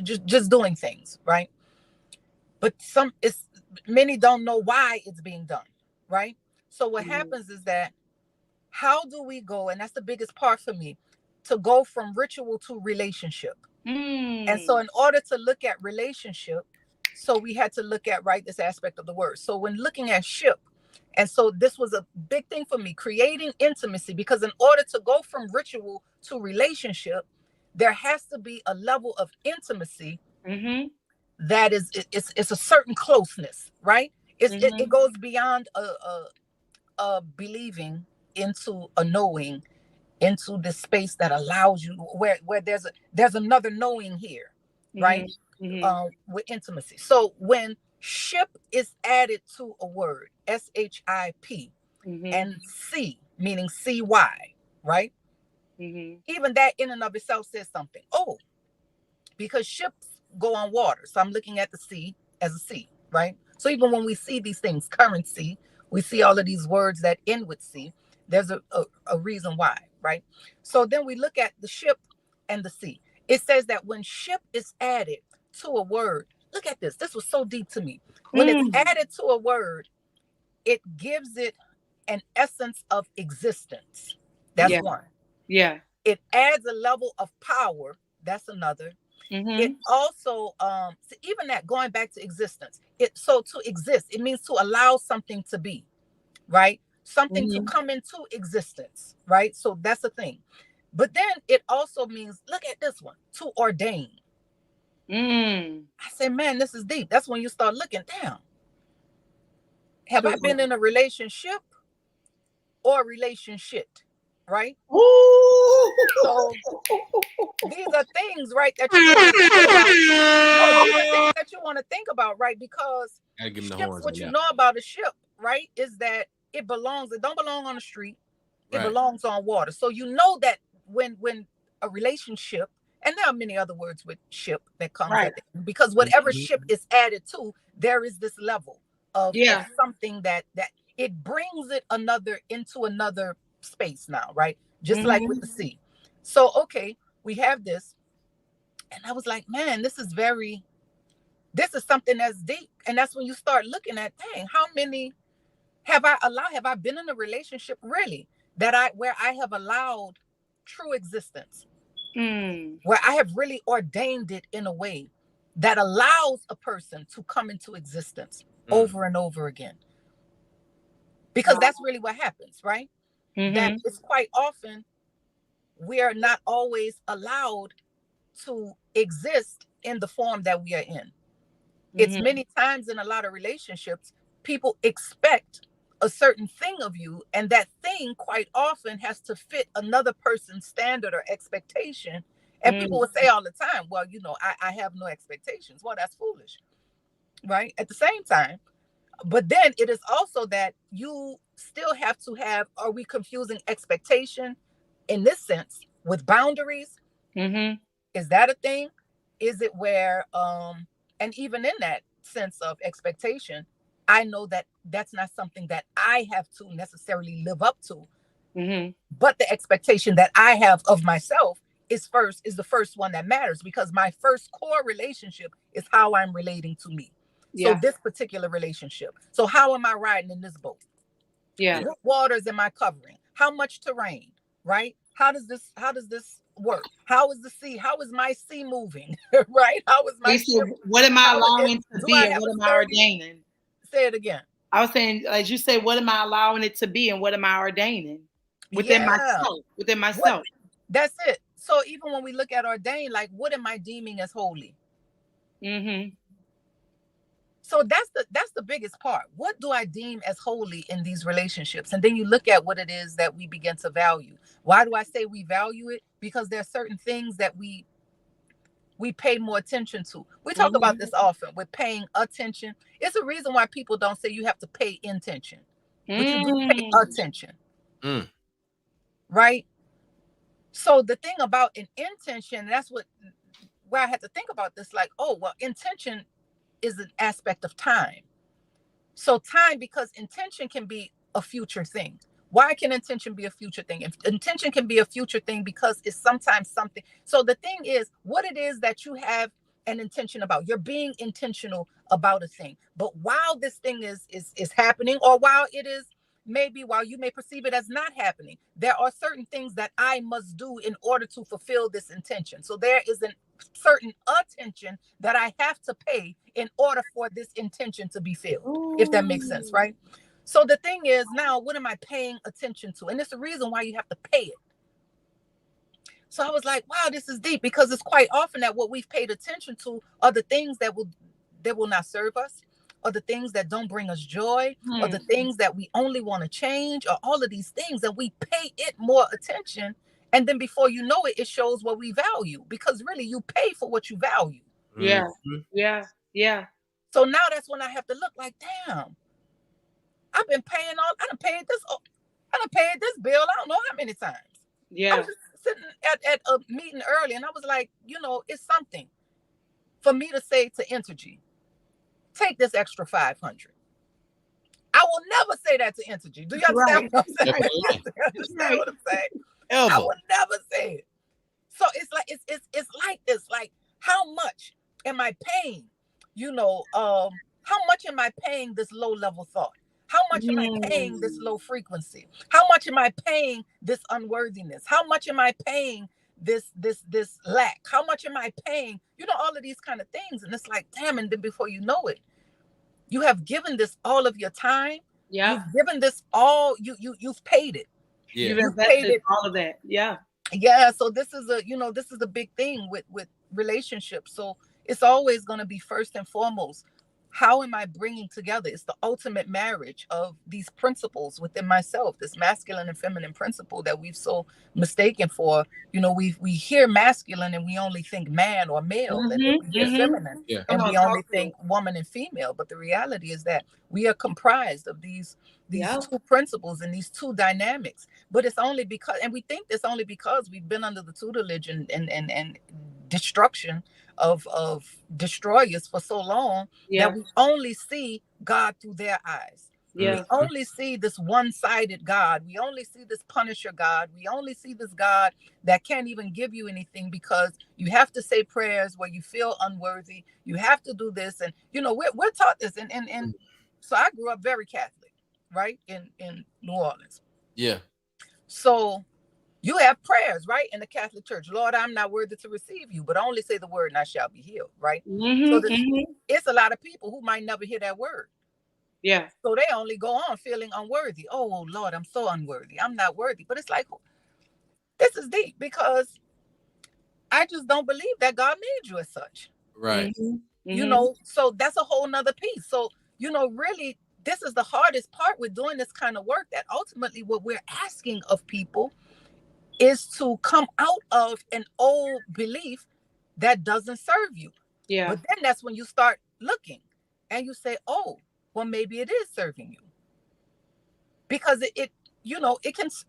just doing things, right? But many don't know why it's being done, right? So what happens is that how do we go, and that's the biggest part for me, to go from ritual to relationship. And so in order to look at relationship, so we had to look at, right, this aspect of the word. So when looking at ship, and so this was a big thing for me, creating intimacy, because in order to go from ritual to relationship, there has to be a level of intimacy that is, it's a certain closeness, right? It goes beyond a believing into a knowing, into the space that allows you where there's another knowing here, right? With intimacy. So when ship is added to a word, SHIP, and C, meaning CY, right? Even that in and of itself says something. Oh, because ships go on water. So I'm looking at the sea as a sea, right? So even when we see these things, currency, we see all of these words that end with C, there's a reason why, right? So then we look at the ship and the sea. It says that when ship is added to a word, look at this. This was so deep to me. When it's added to a word, it gives it an essence of existence. That's one. Yeah. It adds a level of power. That's another. It also, even that, going back to existence, so to exist, it means to allow something to be, right? Something to come into existence, right? So that's the thing. But then it also means, look at this one, to ordain. I say, man, this is deep. That's when you start looking down. Have I been in a relationship or a relationship, right? So these are things, right, that you want to think about. No, these are things that you want to think about, right? Because ships, what you know about a ship, right, is that it don't belong on the street. It belongs on water. So you know that when a relationship, and there are many other words with ship that comes at the end, because whatever ship is added to, there is this level of something that it brings it into another space now, right? Just like with the sea. So, okay, we have this. And I was like, man, this is something that's deep. And that's when you start looking at, dang, how many have I been in a relationship really where I have allowed true existence, where I have really ordained it in a way that allows a person to come into existence over and over again. Because that's really what happens, right? That it's quite often we are not always allowed to exist in the form that we are in. It's many times in a lot of relationships, people expect a certain thing of you, and that thing quite often has to fit another person's standard or expectation. And people would say all the time, well, I have no expectations. Well, that's foolish, right? At the same time, but then it is also that you still have to have, are we confusing expectation in this sense with boundaries? Is that a thing? Is it where, and even in that sense of expectation, I know that that's not something that I have to necessarily live up to. But the expectation that I have of myself is the first one that matters, because my first core relationship is how I'm relating to me. So this particular relationship. So how am I riding in this boat? What waters am I covering? How much terrain, right? How does this work? How is the sea? How is my sea moving? Right? How is my ship? What am I allowing to be, and what am I ordaining? Say it again. I was saying, as you say, what am I allowing it to be, and what am I ordaining within myself? Within myself. That's it. So even when we look at ordain, like, what am I deeming as holy? So that's the biggest part. What do I deem as holy in these relationships? And then you look at what it is that we begin to value. Why do I say we value it? Because there are certain things that we pay more attention to. We talk about this often with paying attention. It's a reason why people don't say you have to pay intention, but you do pay attention. Right? So the thing about an intention, that's where I had to think about this, like, oh, well, intention is an aspect of time. So time, because intention can be a future thing. Why can intention be a future thing? If intention can be a future thing, because it's sometimes something. So the thing is, what it is that you have an intention about, you're being intentional about a thing. But while this thing is happening, or while you may perceive it as not happening, there are certain things that I must do in order to fulfill this intention. So there is a certain attention that I have to pay in order for this intention to be filled, if that makes sense, right? So the thing is, now, what am I paying attention to? And it's the reason why you have to pay it. So I was like, wow, this is deep, because it's quite often that what we've paid attention to are the things that will not serve us, or the things that don't bring us joy, or the things that we only want to change, or all of these things, and we pay it more attention. And then before you know it, it shows what we value, because really you pay for what you value. Yeah. So now that's when I have to look like, damn, I done paid this bill, I don't know how many times. I was just sitting at a meeting early, and I was like, it's something for me to say to Entergy, take this extra 500. I will never say that to Entergy. Do you understand what I'm saying? Understand what I'm saying? I would never say it. So it's like it's like this. Like, how much am I paying? How much am I paying this low level thought? How much am I paying this low frequency? How much am I paying this unworthiness? How much am I paying this lack? How much am I paying? All of these kind of things. And it's like, damn, and then before you know it, you have given this all of your time. You've given this all, you've paid it. You've paid it, all of that. Yeah. So this is a big thing with relationships. So it's always going to be first and foremost, how am I bringing together? It's the ultimate marriage of these principles within myself, this masculine and feminine principle that we've so mistaken for. We hear masculine and we only think man or male, and then we hear feminine and we only think woman and female. But the reality is that we are comprised of these two principles and these two dynamics. But it's only because, and we think it's only because we've been under the tutelage and destruction of destroyers for so long that we only see God through their eyes. We only see this one-sided God. We only see this punisher God. We only see this God that can't even give you anything, because you have to say prayers where you feel unworthy. You have to do this. And, we're taught this. And so I grew up very Catholic, right? In New Orleans. Yeah. So you have prayers, right? In the Catholic Church. Lord, I'm not worthy to receive you, but I only say the word and I shall be healed, right? So it's a lot of people who might never hear that word. Yeah. So they only go on feeling unworthy. Oh, Lord, I'm so unworthy. I'm not worthy. But it's like, this is deep, because I just don't believe that God made you as such. Right. So that's a whole nother piece. So, really, this is the hardest part with doing this kind of work, that ultimately what we're asking of people is to come out of an old belief that doesn't serve you. Yeah. But then that's when you start looking and you say, oh, well, maybe it is serving you. Because it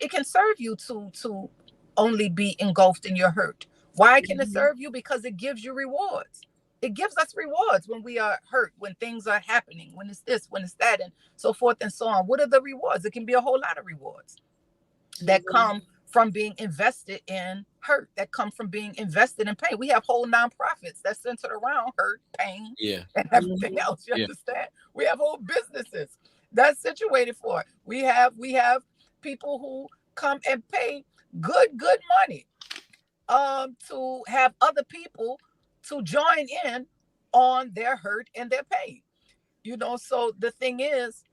can serve you to only be engulfed in your hurt. Why can it serve you? Because it gives you rewards. It gives us rewards when we are hurt, when things are happening, when it's this, when it's that, and so forth and so on. What are the rewards? It can be a whole lot of rewards that come from being invested in hurt, that come from being invested in pain. We have whole nonprofits that centered around hurt, pain, and everything else. You understand? We have whole businesses that's situated for it. We have people who come and pay good money to have other people to join in on their hurt and their pain. So the thing is,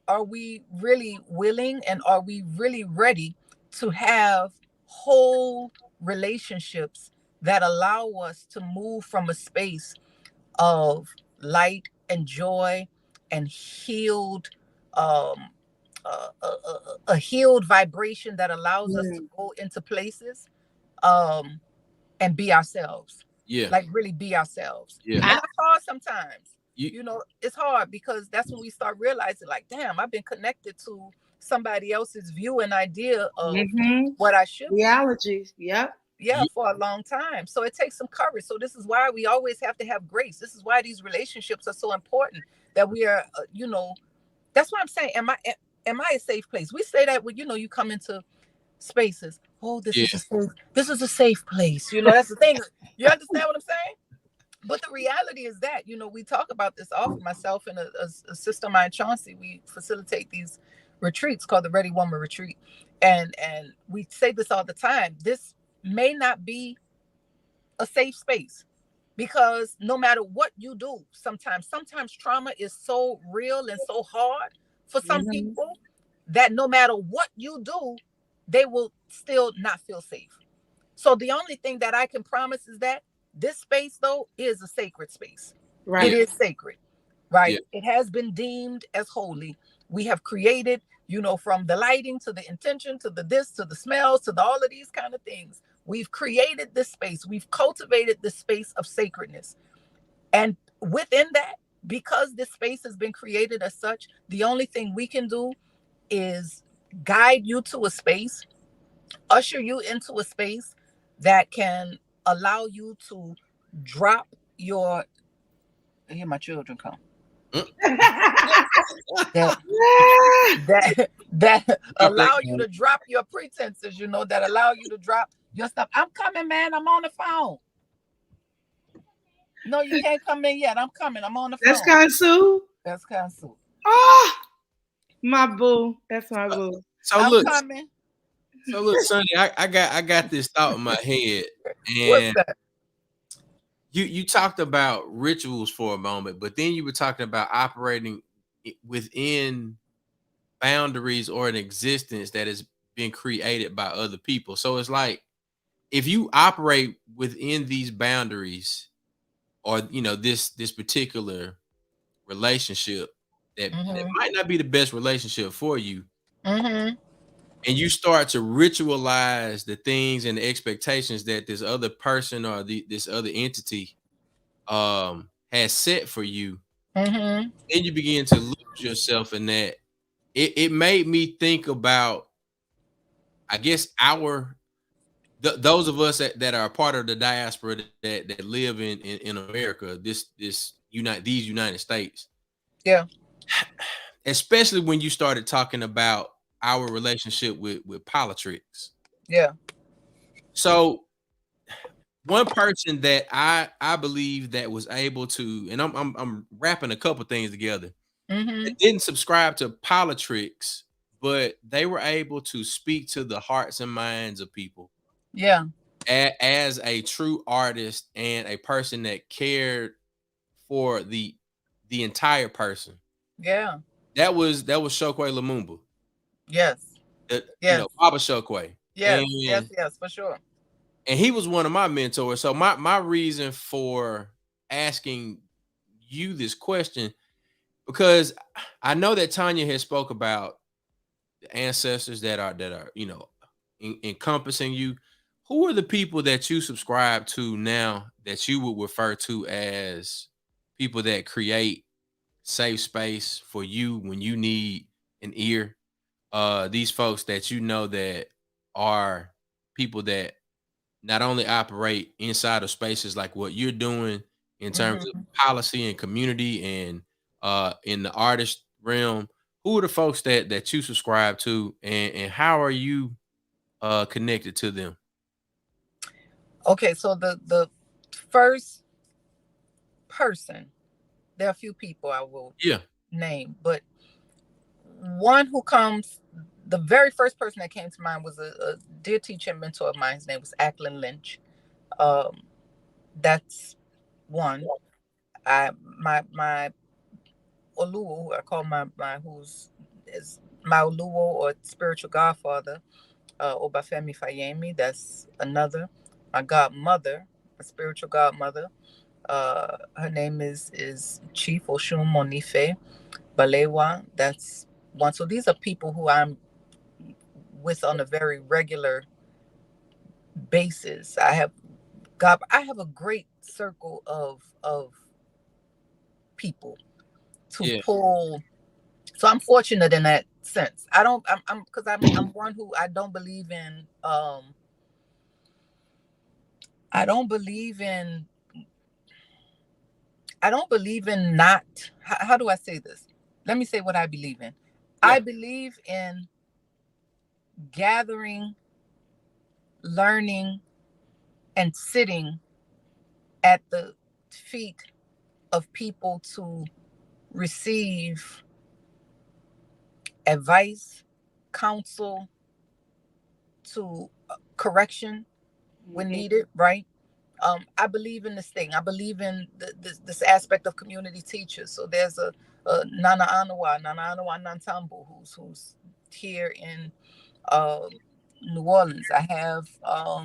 are we really willing and are we really ready to have whole relationships that allow us to move from a space of light and joy and healed, a healed vibration that allows us to go into places and be ourselves? Like really be ourselves. And that's hard sometimes. It's hard because that's when we start realizing, like, damn, I've been connected to somebody else's view and idea of what I should realities. For a long time. So it takes some courage. So this is why we always have to have grace. This is why these relationships are so important, that we are, that's why I'm saying, am I a safe place? We say that when, you come into spaces. Oh, this is a safe place. That's the thing. You understand what I'm saying? But the reality is that, we talk about this often. Myself and a sister of mine, Chauncey, we facilitate these retreats called the Ready Woman Retreat. And we say this all the time. This may not be a safe space, because no matter what you do, sometimes trauma is so real and so hard for some people that no matter what you do, they will still not feel safe. So the only thing that I can promise is that this space, though, is a sacred space. Right. It is sacred, right? Yeah. It has been deemed as holy. We have created, from the lighting to the intention to the this to the smells to all of these kind of things. We've created this space. We've cultivated this space of sacredness. And within that, because this space has been created as such, the only thing we can do is guide you to a space, usher you into a space that can allow you to drop your, here my children come. that allow you to drop your pretenses, that allow you to drop your stuff. I'm coming, man. I'm on the phone. No, you can't come in yet. I'm coming. I'm on the phone. That's Kansu. That's Kansu. Oh, my boo. That's my boo. So coming. So look, Sunny, I got this thought in my head, and you talked about rituals for a moment, but then you were talking about operating within boundaries or an existence that has been created by other people. So it's like, if you operate within these boundaries, or this particular relationship that might not be the best relationship for you. And you start to ritualize the things and the expectations that this other person or this other entity has set for you, then you begin to lose yourself in that. It made me think about, I guess, those of us that are a part of the diaspora that live in America, these United States. Yeah. Especially when you started talking about our relationship with politics. Yeah. So one person that I believe that was able to, and I'm wrapping a couple things together, that didn't subscribe to politics, but they were able to speak to the hearts and minds of people. Yeah. As a true artist and a person that cared for the entire person. Yeah. That was Chokwe Lumumba. Yes. Baba Chokwe. Yes, yes, for sure. And he was one of my mentors. So my reason for asking you this question because I know that Tonya has spoke about the ancestors that are encompassing you. Who are the people that you subscribe to now that you would refer to as people that create safe space for you when you need an ear? These folks that you know that are people that not only operate inside of spaces like what you're doing in terms of Mhm. policy and community and in the artist realm. Who are the folks that you subscribe to, and how are you connected to them? Okay, so the first person, there are a few people I will Yeah. name, but one who comes, the very first person that came to mind was a dear teacher and mentor of mine. His name was Ackland Lynch. Um, that's one. My Oluo, who I call my who's is my Oluo or spiritual godfather, Obafemi Fayemi. That's another. My godmother, my spiritual godmother. Her name is Chief Oshun Monife Balewa. That's one. So these are people who I'm with on a very regular basis. I have a great circle of people to Yeah. pull. So I'm fortunate in that sense. I'm because I'm one who I don't believe in I don't believe in not how do I say this? Let me say what I believe in. Yeah. I believe in gathering, learning, and sitting at the feet of people to receive advice, counsel, to correction when needed, right? I believe in this thing. I believe in this aspect of community teachers. So there's a Nana Anawa Nantambu, who's here in uh, New Orleans. I have uh,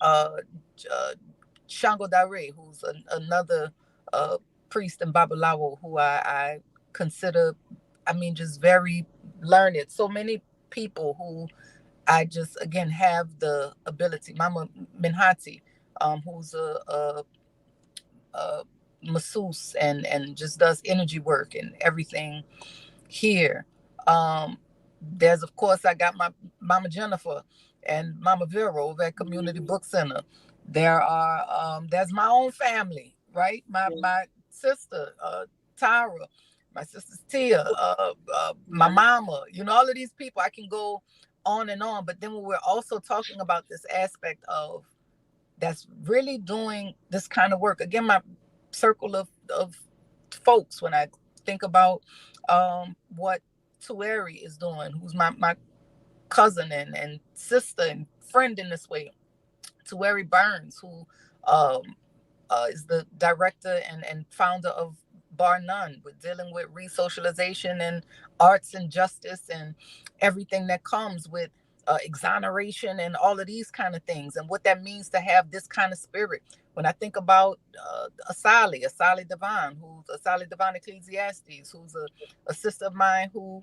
uh, Shango Dare, who's another priest in Babalawo, who I consider, I mean, just very learned. So many people who I just, again, have the ability. Mama Minhati, who's a masseuse and just does energy work and everything here. Um, there's, of course, I got my Mama Jennifer and Mama Vera over at Community Book Center. There's my own family, right? My sister, Tyra, my sister's Tia, my mama, all of these people. I can go on and on. But then when we're also talking about this aspect of that's really doing this kind of work, again, my circle of folks, when I think about what Tueri is doing, who's my cousin and sister and friend in this way, Tueri Burns, who um, is the director and founder of Bar None, with dealing with resocialization and arts and justice and everything that comes with exoneration and all of these kind of things, and what that means to have this kind of spirit. When I think about Asali Devine, who's Asali Devine Ecclesiastes, who's a sister of mine who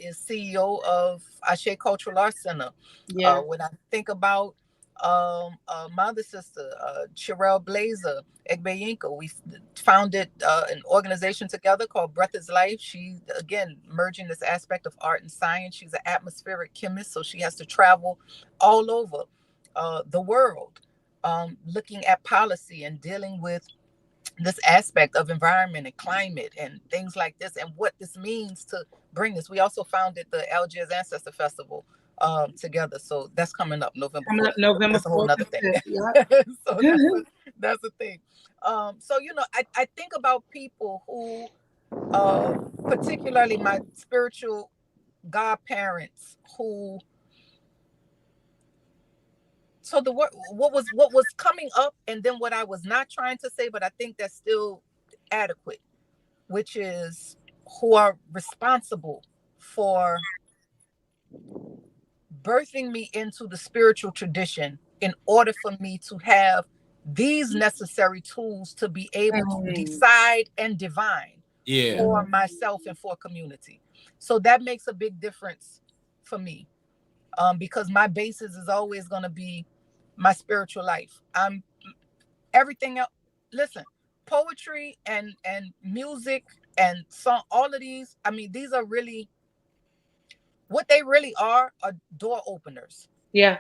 is CEO of Ashe Cultural Arts Center. Yeah. When I think about my other sister, Sherelle Blazer Egbeyinka, we founded an organization together called Breath is Life. She, again, merging this aspect of art and science. She's an atmospheric chemist, so she has to travel all over the world, looking at policy and dealing with this aspect of environment and climate and things like this, and what this means to bring this. We also founded the Algiers Ancestor Festival together, so that's coming up November Coming 4th. up November That's a whole 4th. nother thing. Yeah. So that's a thing. So I think about people who particularly my spiritual godparents, who, so what was coming up, and then what I was not trying to say, but I think that's still adequate, which is who are responsible for birthing me into the spiritual tradition in order for me to have these necessary tools to be able to decide and divine for myself and for community. So that makes a big difference for me, because my basis is always going to be my spiritual life. I'm everything else. Listen, poetry and music and song, all of these, I mean, these are really what they really are door openers. Yeah.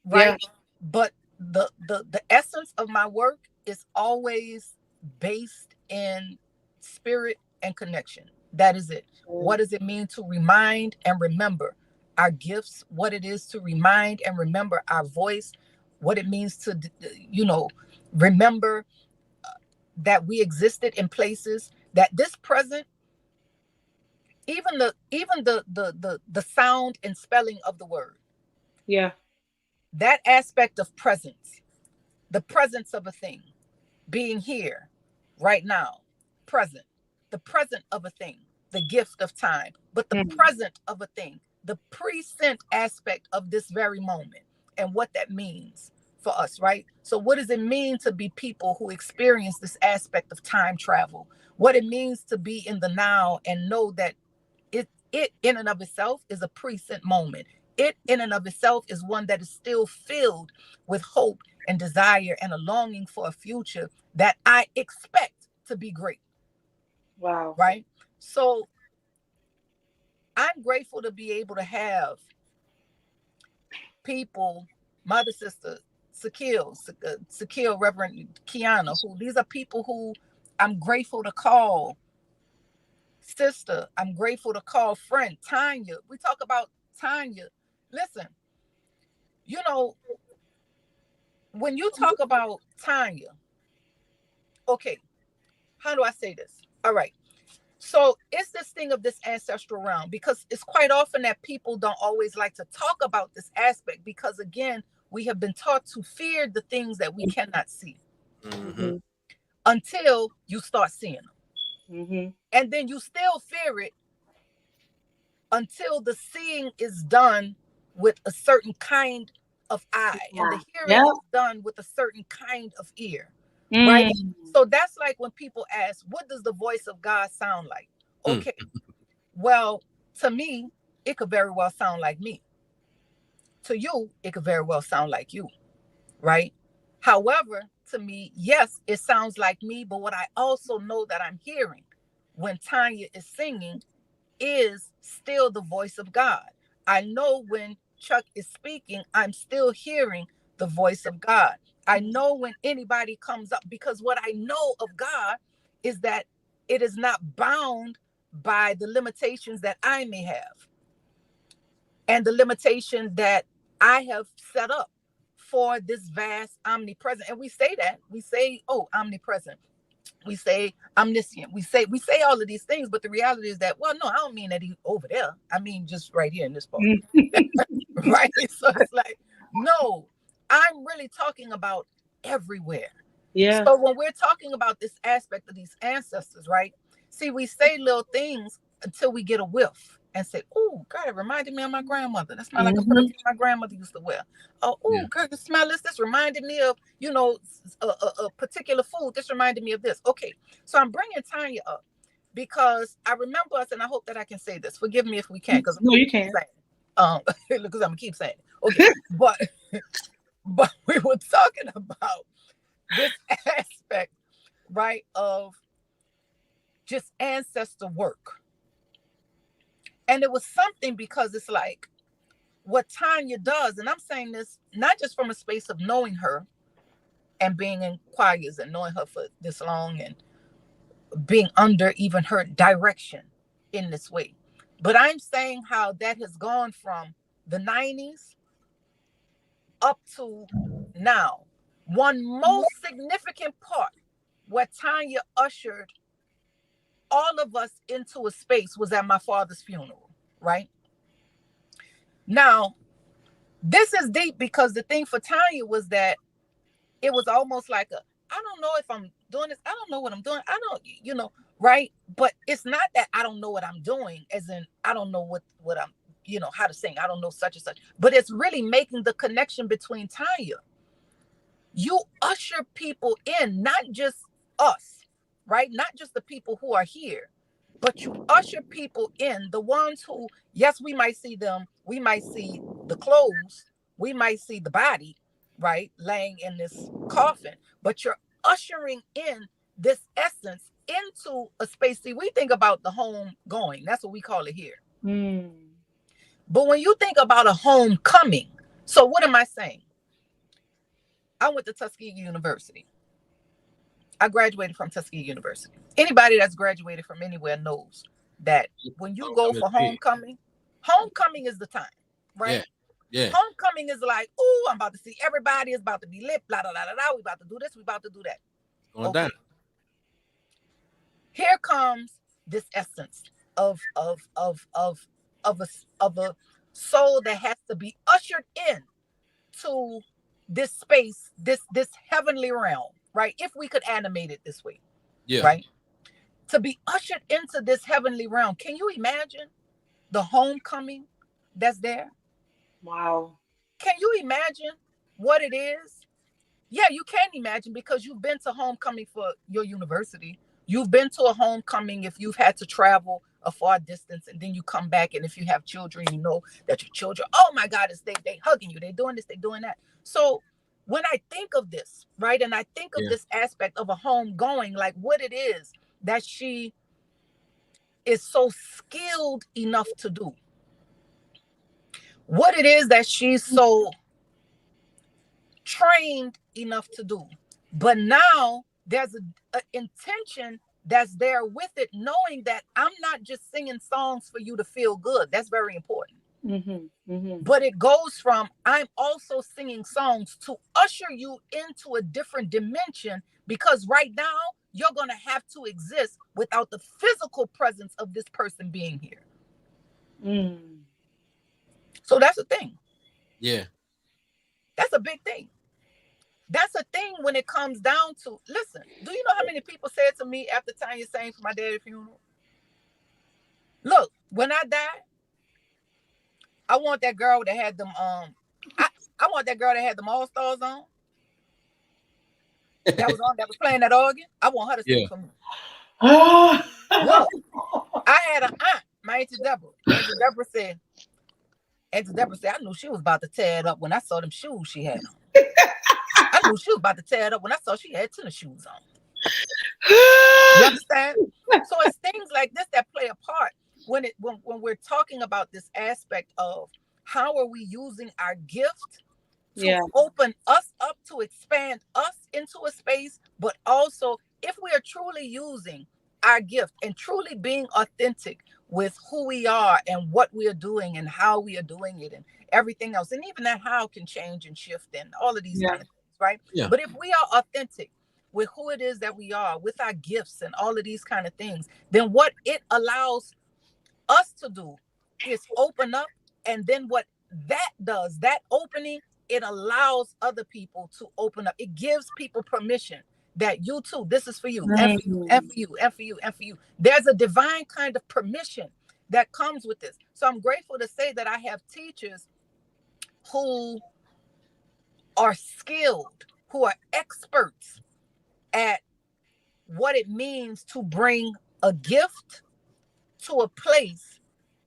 Right. Yeah. But the essence of my work is always based in spirit and connection. That is it. What does it mean to remind and remember our gifts? What it is to remind and remember our voice? What it means to, remember that we existed in places that this present, even the sound and spelling of the word. Yeah. That aspect of presence, the presence of a thing, being here, right now, present, the present of a thing, the gift of time, but the present of a thing, the present aspect of this very moment, and what that means for us, right? So what does it mean to be people who experience this aspect of time travel? What it means to be in the now and know that it in and of itself is a present moment. It in and of itself is one that is still filled with hope and desire and a longing for a future that I expect to be great. Wow. Right? So I'm grateful to be able to have people, mother, sister, Sakil, Reverend Kiana, who these are people who I'm grateful to call sister. I'm grateful to call friend. Tonya. We talk about Tonya. Listen, when you talk about Tonya, okay, how do I say this? All right. So it's this thing of this ancestral realm, because it's quite often that people don't always like to talk about this aspect, because again, we have been taught to fear the things that we cannot see until you start seeing them. And then you still fear it until the seeing is done with a certain kind of eye and the hearing is done with a certain kind of ear. Right? So that's like when people ask, what does the voice of God sound like? Okay. Well, to me, it could very well sound like me. To you, it could very well sound like you. Right? However, to me, yes, it sounds like me, but what I also know that I'm hearing when Tonya is singing is still the voice of God. I know when Chuck is speaking, I'm still hearing the voice of God. I know when anybody comes up, because what I know of God is that it is not bound by the limitations that I may have and the limitation that I have set up for this vast omnipresent. And we say that, we say, oh, omnipresent. We say omniscient. We say all of these things, but the reality is that, well, no, I don't mean that he's over there. I mean just right here in this part. Right? So it's like, no, I'm really talking about everywhere. Yeah. So when we're talking about this aspect of these ancestors, right? See, we say little things until we get a whiff and say, oh, God, it reminded me of my grandmother. That smelled like a perfume my grandmother used to wear. Oh, God, the smell this reminded me of, a particular food. This reminded me of this. Okay, so I'm bringing Tonya up because I remember us, and I hope that I can say this. Forgive me if we can't, because no, you can't. Because I'm gonna keep saying it. Okay, but we were talking about this aspect, right, of just ancestor work. And it was something because it's like what Tonya does, and I'm saying this not just from a space of knowing her and being in choirs and knowing her for this long and being under even her direction in this way, but I'm saying how that has gone from the 90s up to now. One most significant part where Tonya ushered all of us into a space was at my father's funeral, right? Now, this is deep because the thing for Tonya was that it was almost like I don't know if I'm doing this. I don't know what I'm doing. I don't, right? But it's not that I don't know what I'm doing, as in I don't know what I'm, how to sing. I don't know such and such. But it's really making the connection between Tonya. you usher people in, not just us, right? Not just the people who are here, but you usher people in, the ones who, yes, we might see them, we might see the clothes, we might see the body, right, laying in this coffin, but you're ushering in this essence into a space. See, we think about the home going, that's what we call it here. But when you think about a homecoming, so what am I saying? I went to Tuskegee University. I graduated from Tuskegee University. Anybody that's graduated from anywhere knows that when you go for homecoming, homecoming is the time, right? Yeah. Homecoming is like, oh, I'm about to see everybody. It's about to be lit, blah, blah, blah, blah. We about to do this. We about to do that. Going down. Here comes this essence of a soul that has to be ushered in to this space, this heavenly realm, right? If we could animate it this way, right? To be ushered into this heavenly realm. Can you imagine the homecoming that's there? Wow. Can you imagine what it is? Yeah, you can imagine, because you've been to homecoming for your university. You've been to a homecoming if you've had to travel a far distance, and then you come back, and if you have children, you know that your children, oh my God, they hugging you, they doing this, they doing that. So when I think of this, right, and I think of this aspect of a home going, like what it is that she is so skilled enough to do, what it is that she's so trained enough to do, but now there's an intention that's there with it, knowing that I'm not just singing songs for you to feel good. That's very important. But it goes from, I'm also singing songs to usher you into a different dimension, because right now you're going to have to exist without the physical presence of this person being here. So that's a thing. Yeah. That's a big thing. That's a thing when it comes down to, listen, do you know how many people said to me after Tonya sang for my daddy's funeral? Look, when I die, I want that girl that had them, I want that girl that had them All-Stars on. That was playing that organ. I want her to sing for me. Look, I had an aunt, my Auntie Deborah. Auntie Deborah said, I knew she was about to tear it up when I saw them shoes she had on. I knew she was about to tear it up when I saw she had tennis shoes on. You understand? So it's things like this that play a part when we're talking about this aspect of how are we using our gift to open us up, to expand us into a space, but also if we are truly using our gift and truly being authentic with who we are and what we are doing and how we are doing it and everything else. And even that how can change and shift and all of these kind of things, right? Yeah. But if we are authentic with who it is that we are, with our gifts and all of these kind of things, then what it allows us to do is open up. And then what that does, that opening, it allows other people to open up. It gives people permission that you too, this is for you, and for you, and for you, and for you, and for you. There's a divine kind of permission that comes with this. So I'm grateful to say that I have teachers who are skilled, who are experts at what it means to bring a gift to a place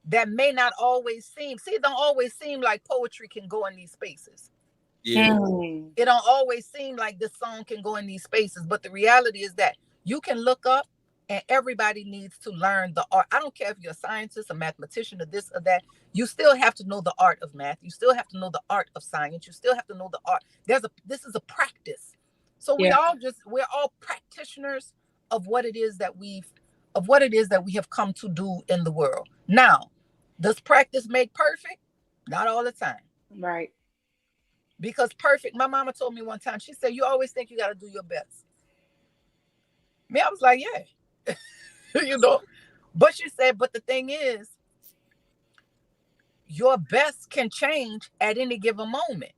that may not always seem, it don't always seem like poetry can go in these spaces. Yeah. It don't always seem like this song can go in these spaces, but the reality is that you can look up and everybody needs to learn the art. I don't care if you're a scientist, a mathematician, or this or that. You still have to know the art of math. You still have to know the art of science. You still have to know the art. This is a practice. So we're all practitioners of what it is that we have come to do in the world. Now, does practice make perfect? Not all the time. Right. Because perfect, my mama told me one time, she said, you always think you got to do your best. Me, I was like, yeah, you know, but she said, but the thing is, your best can change at any given moment,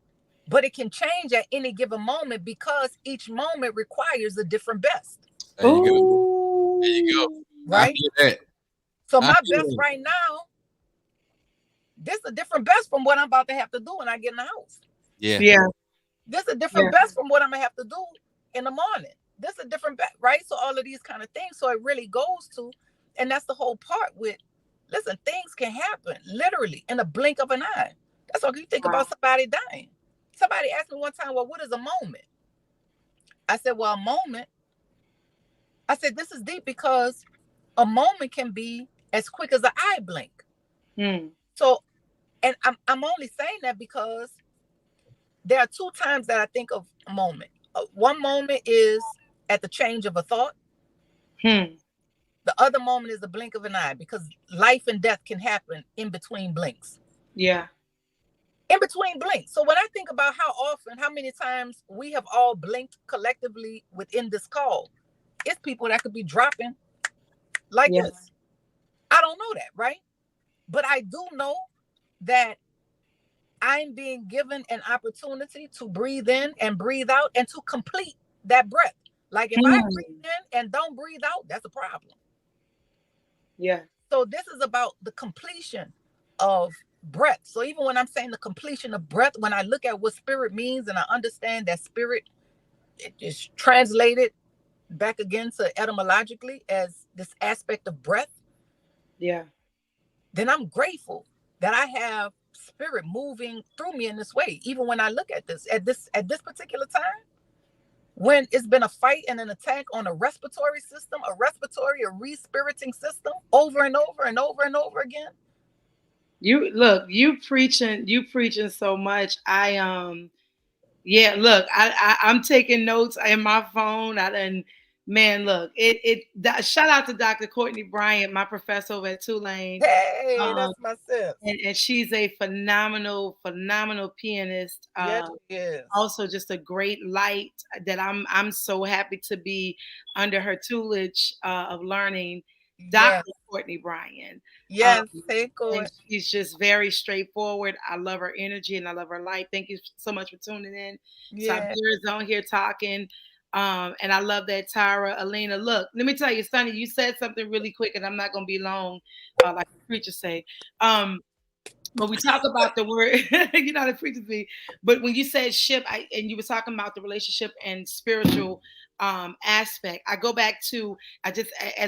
but it can change at any given moment because each moment requires a different best. There you go. There you go. Right? So my best right now, this is a different best from what I'm about to have to do when I get in the house. Yeah. This is a different best from what I'm gonna have to do in the morning. This is a different bet, right? So all of these kind of things. So it really goes to, and that's the whole part with, listen, things can happen literally in a blink of an eye. That's all you think about somebody dying. Somebody asked me one time, well, what is a moment? I said, well, a moment, I said, this is deep because a moment can be as quick as an eye blink. So, and I'm only saying that because there are two times that I think of a moment. One moment is at the change of a thought. The other moment is the blink of an eye, because life and death can happen in between blinks. Yeah. In between blinks. So when I think about how many times we have all blinked collectively within this call, it's people that could be dropping like this. I don't know that, right? But I do know that I'm being given an opportunity to breathe in and breathe out and to complete that breath. Like if I breathe in and don't breathe out, that's a problem. Yeah. So this is about the completion of breath. So even when I'm saying the completion of breath, when I look at what spirit means and I understand that spirit is translated back again to etymologically as this aspect of breath, then I'm grateful that I have spirit moving through me in this way. Even when I look at this particular time, when it's been a fight and an attack on a respiratory system, a re-spiriting system over and over and over and over again. You preaching so much. I'm taking notes in my phone. Shout out to Dr. Courtney Bryant, my professor over at Tulane. Hey, that's my sis. And she's a phenomenal pianist. Also just a great light that I'm so happy to be under her tutelage of learning. Dr. Courtney Bryant. Yes, she's just very straightforward. I love her energy and I love her light. Thank you so much for tuning in. Siberia's on here talking. And I love that, Tyra. Alina, look, let me tell you, Sunny, you said something really quick, and I'm not going to be long, like the preachers say. When we talk about the word, you know how the preachers be, but when you said ship, and you were talking about the relationship and spiritual aspect, I go back to, as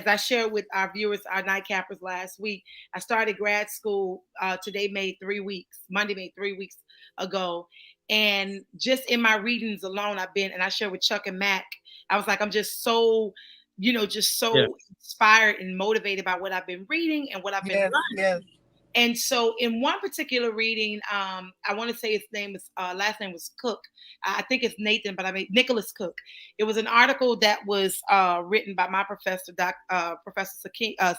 I shared with our viewers, our nightcappers last week, I started grad school. Monday made 3 weeks ago. And just in my readings alone, I shared with Chuck and Mac, I was like, I'm just so, inspired and motivated by what I've been reading and what I've been learning. And so in one particular reading, I want to say his name is, last name was Cook. I think it's Nathan, but I mean, Nicholas Cook. It was an article that was written by my professor, Professor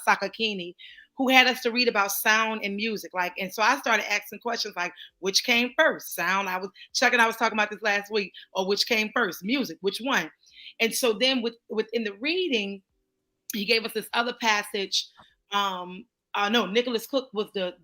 Sakakini, who had us to read about sound and music. And so I started asking questions like, which came first? Sound. Chuck and I was talking about this last week, or which came first? Music, which one? And so then within the reading, he gave us this other passage. No, Nicholas Cook was the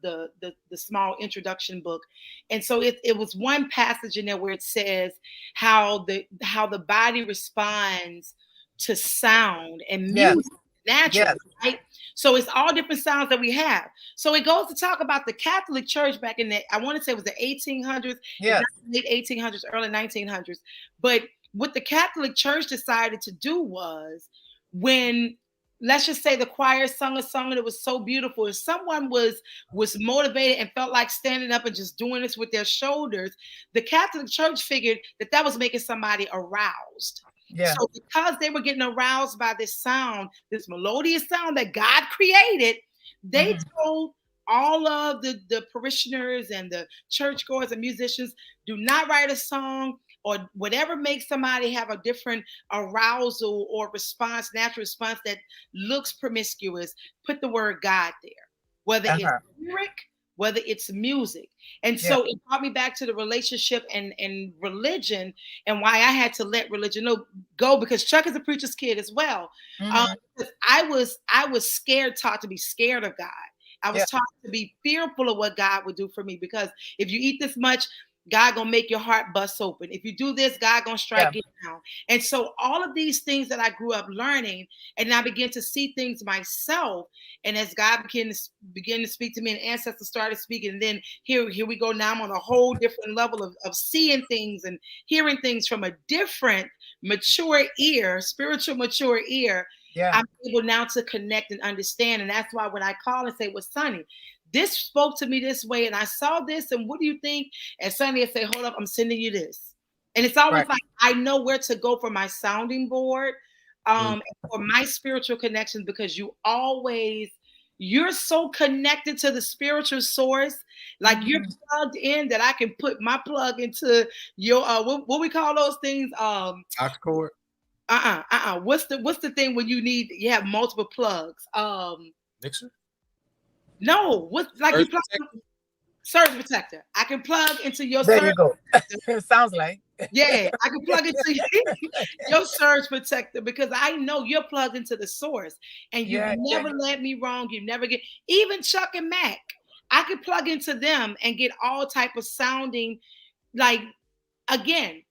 small introduction book. And so it was one passage in there where it says how the body responds to sound and music naturally, right? So it's all different sounds that we have. So it goes to talk about the Catholic Church back in I want to say it was the 1800s, late 1800s, early 1900s. But what the Catholic Church decided to do was, when, let's just say, the choir sung a song and it was so beautiful, if someone was motivated and felt like standing up and just doing this with their shoulders, the Catholic Church figured that was making somebody aroused. So because they were getting aroused by this sound, this melodious sound that God created, they told all of the parishioners and the churchgoers and musicians, do not write a song or whatever makes somebody have a different arousal or response, natural response that looks promiscuous. Put the word God there, whether it's lyric, whether it's music. And so it brought me back to the relationship and religion, and why I had to let religion go, because Chuck is a preacher's kid as well. I was taught to be scared of God. I was taught to be fearful of what God would do for me, because if you eat this much, God gonna make your heart bust open. If you do this, God gonna strike it down. And so all of these things that I grew up learning, and I began to see things myself. And as God began to speak to me, and ancestors started speaking, and then here we go. Now I'm on a whole different level of seeing things and hearing things from a different mature ear, spiritual mature ear. Yeah. I'm able now to connect and understand. And that's why when I call and say, well, Sunny, this spoke to me this way, and I saw this, and what do you think? And Sunny will say, hold up, I'm sending you this. And it's always like I know where to go for my sounding board, for my spiritual connections, because you're so connected to the spiritual source, like you're plugged in that I can put my plug into your what we call those things? Aux cord. What's the thing when you have multiple plugs? Mixer? No, what's like Surge you plug surge protector. I can plug into your There surge you go. It sounds like. Yeah, I can plug into your surge protector because I know you're plugged into the source, and you've never led me wrong. You never get even Chuck and Mac. I could plug into them and get all type of sounding. Like again,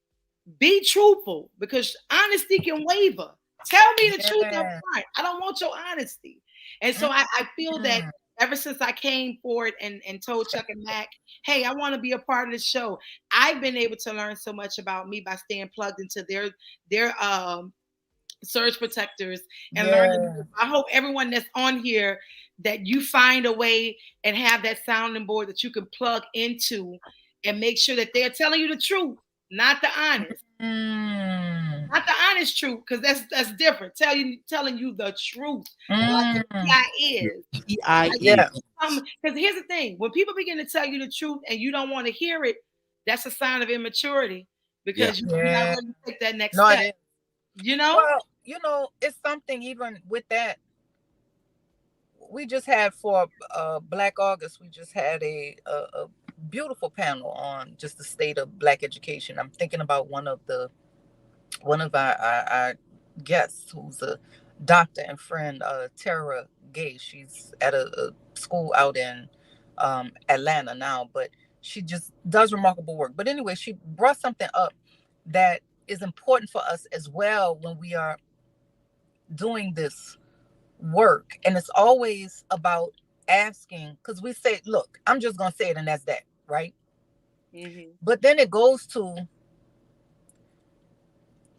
be truthful because honesty can waver. Tell me the truth up front. I don't want your honesty. And so I feel that ever since I came forward and told Chuck and Mac, hey, I want to be a part of the show, I've been able to learn so much about me by staying plugged into their surge protectors and learning. I hope everyone that's on here that you find a way and have that sounding board that you can plug into and make sure that they're telling you the truth, not the honest. Not the honest truth, because that's different. Telling you the truth. Like is. Because here's the thing: when people begin to tell you the truth and you don't want to hear it, that's a sign of immaturity because you're not ready to take that next step. You know? Well, it's something even with that. We just had for Black August, we just had a beautiful panel on just the state of Black education. I'm thinking about one of our guests who's a doctor and friend, Tara Gay. She's at a school out in Atlanta now, but she just does remarkable work. But anyway, she brought something up that is important for us as well when we are doing this work. And it's always about asking, because we say, look, I'm just going to say it and that's that, right? But then it goes to,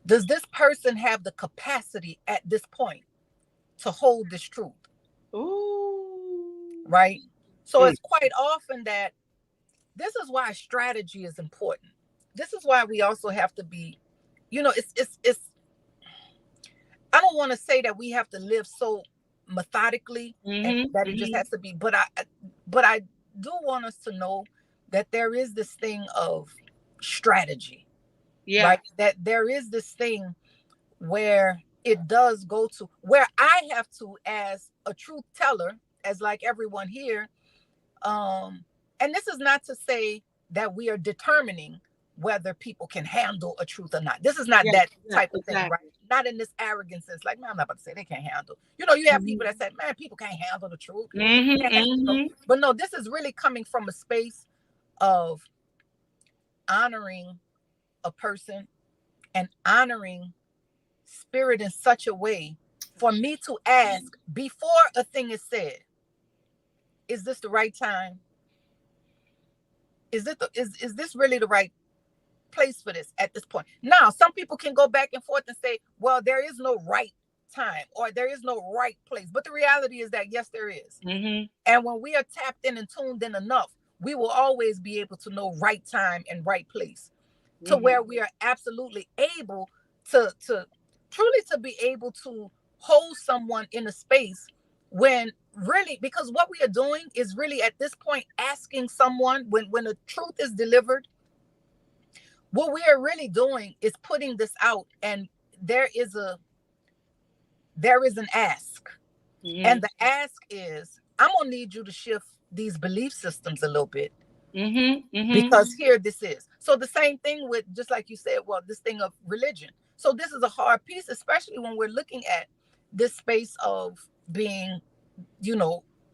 does this person have the capacity at this point to hold this truth? Ooh. Right? So it's quite often that this is why strategy is important. This is why we also have to be, it's I don't want to say that we have to live so methodically and that it just has to be, but I do want us to know that there is this thing of strategy. Yeah. Right? That there is this thing where it does go to where I have to, as a truth teller, as like everyone here, and this is not to say that we are determining whether people can handle a truth or not. This is not that type of thing, right? Not in this arrogance sense. Like, man, I'm not about to say they can't handle. You have people that say, man, people can't handle the truth. But no, this is really coming from a space of honoring a person and honoring spirit in such a way for me to ask before a thing is said, is this the right time? Is this really the right place for this at this point? Now, some people can go back and forth and say, well, there is no right time or there is no right place. But the reality is that, yes, there is. And when we are tapped in and tuned in enough, we will always be able to know right time and right place to where we are absolutely able to truly to be able to hold someone in a space when really, because what we are doing is really at this point asking someone when the truth is delivered, what we are really doing is putting this out, and there is an ask. And the ask is, I'm gonna need you to shift these belief systems a little bit. Because here this is. So the same thing with, just like you said, well, this thing of religion. So this is a hard piece, especially when we're looking at this space of being,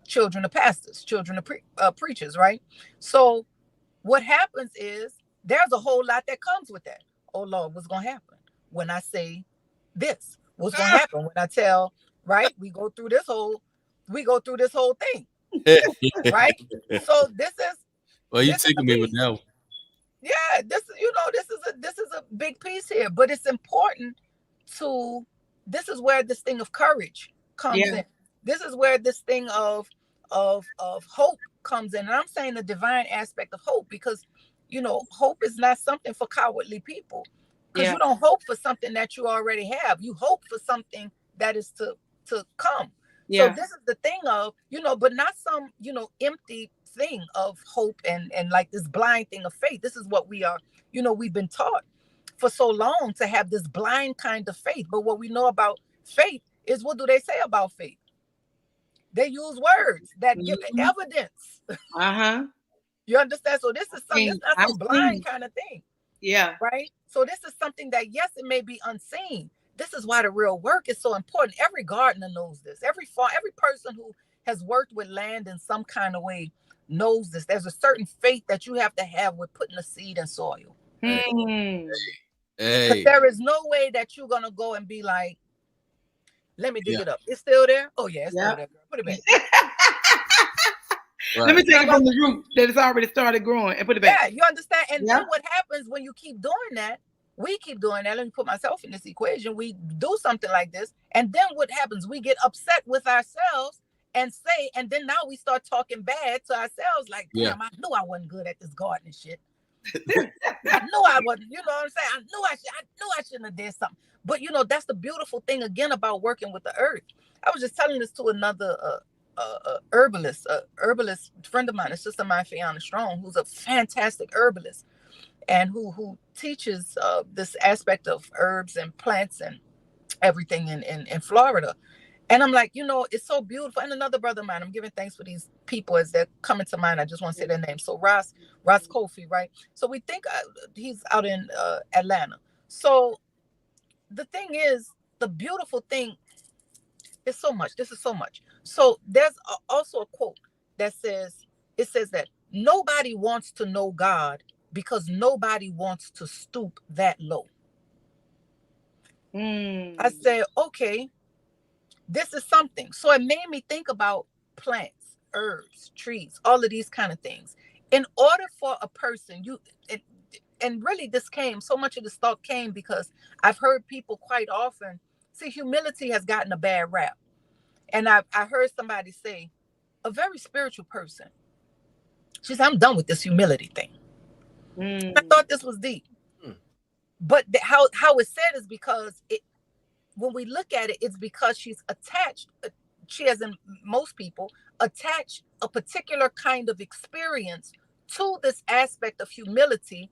children of pastors, children of preachers, right? So what happens is there's a whole lot that comes with that. Oh Lord, what's gonna happen when I say this? What's gonna happen when I tell, right? We go through this whole thing, right? So this is Well, you this is tickle a me with piece. that one. Yeah, this is a big piece here, but it's important to this is where this thing of courage comes in. This is where this thing of hope comes in. And I'm saying the divine aspect of hope because hope is not something for cowardly people. Because you don't hope for something that you already have. You hope for something that is to come. So this is the thing of, but not some, empty thing of hope and like this blind thing of faith. This is what we are, we've been taught for so long to have this blind kind of faith. But what we know about faith is, what do they say about faith? They use words that give evidence. You understand? So this is something, it's not some blind kind of thing. Yeah. Right? So this is something that, yes, it may be unseen. This is why the real work is so important. Every gardener knows this. Every person who has worked with land in some kind of way knows this. There's a certain faith that you have to have with putting a seed in soil. Hey. There is no way that you're gonna go and be like, let me dig it up. It's still there? Oh yeah, it's still there. Put it back. Let me take it from the root that it's already started growing and put it back. Yeah, you understand? And then what happens when you keep doing that? We keep doing that. Let me put myself in this equation. We do something like this. And then what happens? We get upset with ourselves and then now we start talking bad to ourselves like, damn, I knew I wasn't good at this gardening shit. I knew I wasn't, you know what I'm saying? I knew I shouldn't have did something. But that's the beautiful thing again about working with the earth. I was just telling this to another herbalist friend of mine, a sister of mine, Fiona Strong, who's a fantastic herbalist and who teaches this aspect of herbs and plants and everything in Florida. And I'm like, it's so beautiful. And another brother of mine, I'm giving thanks for these people as they're coming to mind. I just want to say their name. So Ross Kofi, right? So we think he's out in Atlanta. So the thing is, the beautiful thing is so much. This is so much. So there's also a quote that says that nobody wants to know God because nobody wants to stoop that low. I said, okay, this is something. So it made me think about plants, herbs, trees, all of these kind of things. In order for a person, and really so much of this thought came because I've heard people quite often, see, humility has gotten a bad rap. And I heard somebody say, a very spiritual person, she said, I'm done with this humility thing. I thought this was deep. But how it's said is because when we look at it, it's because she's attached, she as in most people, attach a particular kind of experience to this aspect of humility.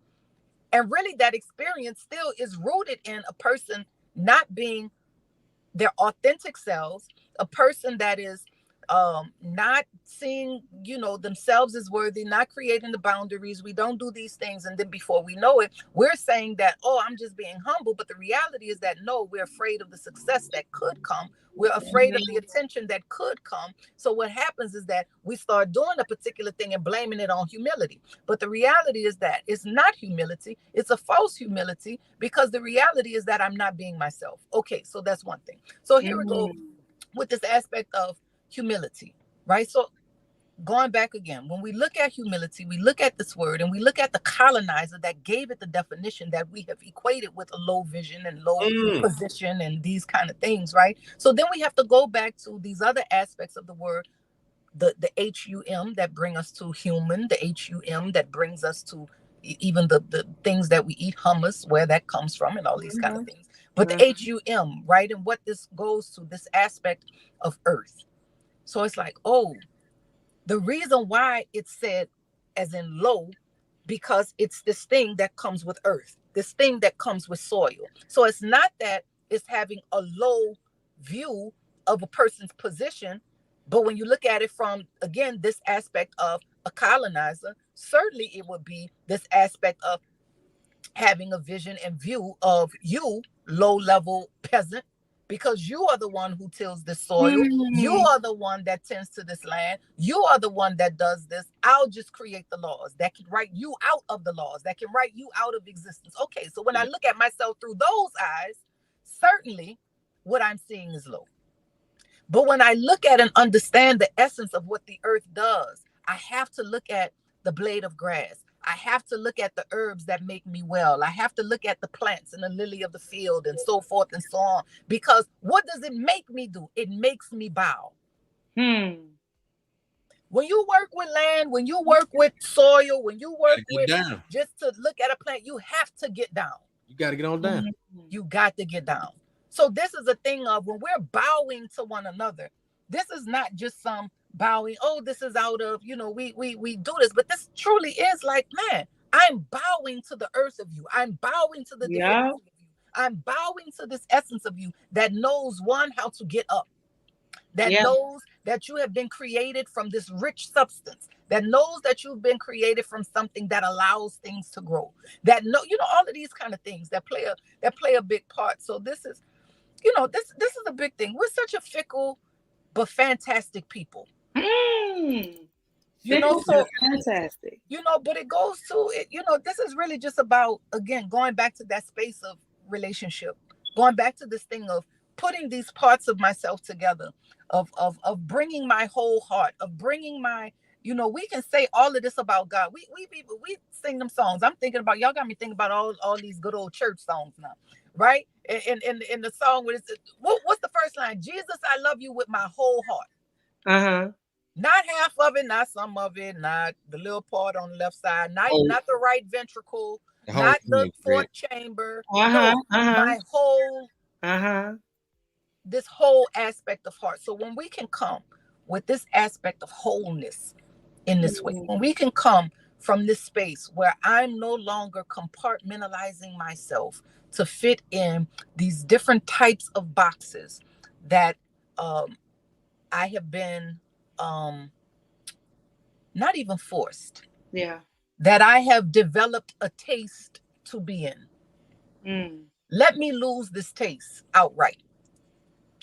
And really that experience still is rooted in a person not being their authentic selves, a person that is not seeing, themselves as worthy, not creating the boundaries. We don't do these things. And then before we know it, we're saying that, oh, I'm just being humble. But the reality is that, no, we're afraid of the success that could come. We're afraid of the attention that could come. So what happens is that we start doing a particular thing and blaming it on humility. But the reality is that it's not humility. It's a false humility because the reality is that I'm not being myself. Okay, so that's one thing. So here we go with this aspect of humility, right? So going back again, when we look at humility, we look at this word and we look at the colonizer that gave it the definition that we have equated with a low vision and low position and these kind of things, right? So then we have to go back to these other aspects of the word, the HUM that bring us to human, the HUM that brings us to even the things that we eat, hummus, where that comes from and all these kind of things. But the HUM, right? And what this goes to, this aspect of earth. So it's like, oh, the reason why it's said as in low, because it's this thing that comes with earth, this thing that comes with soil. So it's not that it's having a low view of a person's position, but when you look at it from, again, this aspect of a colonizer, certainly it would be this aspect of having a vision and view of you, low-level peasant, because you are the one who tills the soil. You are the one that tends to this land. You are the one that does this. I'll just create the laws that can write you out of the laws, that can write you out of existence. Okay, so when I look at myself through those eyes, certainly what I'm seeing is low. But when I look at and understand the essence of what the earth does, I have to look at the blade of grass. I have to look at the herbs that make me well. I have to look at the plants and the lily of the field and so forth and so on. Because what does it make me do? It makes me bow. When you work with land, when you work with soil, when you work with just to look at a plant, you have to get down. You got to get on down. You got to get down. So this is a thing of when we're bowing to one another, this is not just some bowing, oh, this is out of, we do this, but this truly is like, man, I'm bowing to the earth of you. I'm bowing to the divinity of you. I'm bowing to this essence of you that knows, one, how to get up, that knows that you have been created from this rich substance, that knows that you've been created from something that allows things to grow, that all of these kind of things that play a big part. So this is, this is a big thing. We're such a fickle but fantastic people. So fantastic. But it goes to it, this is really just about, again, going back to that space of relationship, going back to this thing of putting these parts of myself together, of bringing my whole heart, of bringing my, we can say all of this about God. We sing them songs. I'm thinking about, y'all got me thinking about all these good old church songs now, right? In the song, what's the first line? Jesus, I love you with my whole heart. Not half of it, not some of it, not the little part on the left side, not the right ventricle, not the fourth chamber. My whole, this whole aspect of heart. So when we can come with this aspect of wholeness in this way, when we can come from this space where I'm no longer compartmentalizing myself to fit in these different types of boxes that I have been not even forced. That I have developed a taste to be in. Let me lose this taste outright.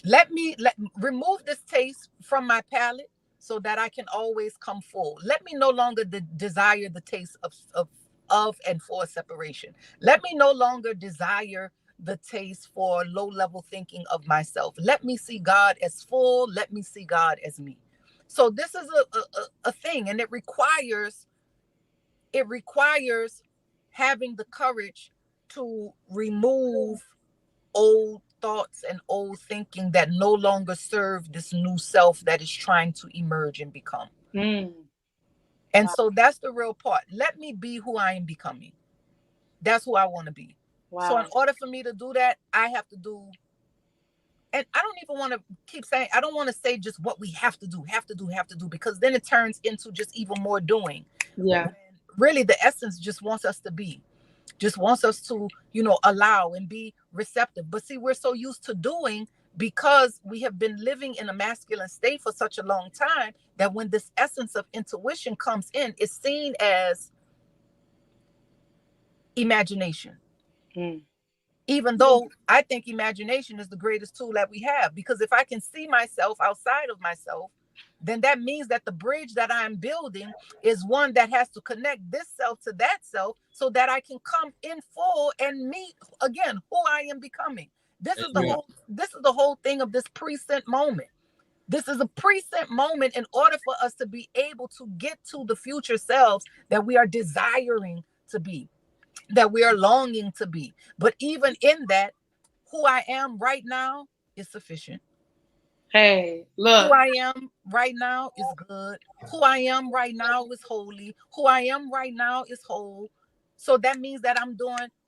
Let me remove this taste from my palate so that I can always come full. Let me no longer desire the taste of and for separation. Let me no longer desire the taste for low-level thinking of myself. Let me see God as full. Let me see God as me. So this is a thing, and it requires having the courage to remove old thoughts and old thinking that no longer serve this new self that is trying to emerge and become. And so that's the real part. Let me be who I am becoming. That's who I want to be. So in order for me to do that, I have to do, and I don't even want to keep saying, I don't want to say just what we have to do, because then it turns into just even more doing. Really, the essence just wants us to be, just wants us to, allow and be receptive. But see, we're so used to doing because we have been living in a masculine state for such a long time that when this essence of intuition comes in, it's seen as imagination. Even though I think imagination is the greatest tool that we have, because if I can see myself outside of myself, then that means that the bridge that I'm building is one that has to connect this self to that self so that I can come in full and meet again who I am becoming. This is the whole thing of this present moment. This is a present moment in order for us to be able to get to the future selves that we are desiring to be, that we are longing to be. But even in that, who I am right now is sufficient. Hey, look. Who I am right now is good. Who I am right now is holy. Who I am right now is whole. So that means that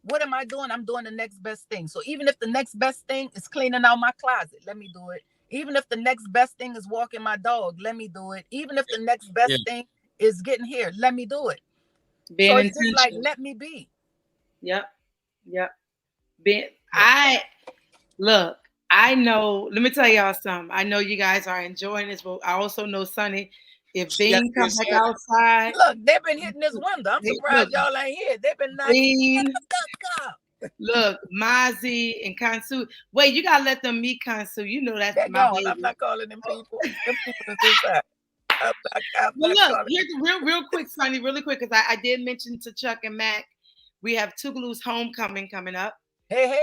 what am I doing? I'm doing the next best thing. So even if the next best thing is cleaning out my closet, let me do it. Even if the next best thing is walking my dog, let me do it. Even if the next best thing is getting here, let me do it. So it's just like, let me be. Yep. I know, let me tell y'all something. I know you guys are enjoying this, but I also know, Sunny, if Bean comes back outside. Look, they've been hitting this window. I'm surprised y'all ain't here. They've been knocking. Look, Mazi and Kansu. Wait, you gotta let them meet Kansu. You know that's They're my gone. baby. I'm not calling them people. Them people is this side. I'm Well, not look, calling here's real quick, Sonny, really quick, because I did mention to Chuck and Mac, we have Tougaloo's homecoming coming up. Hey.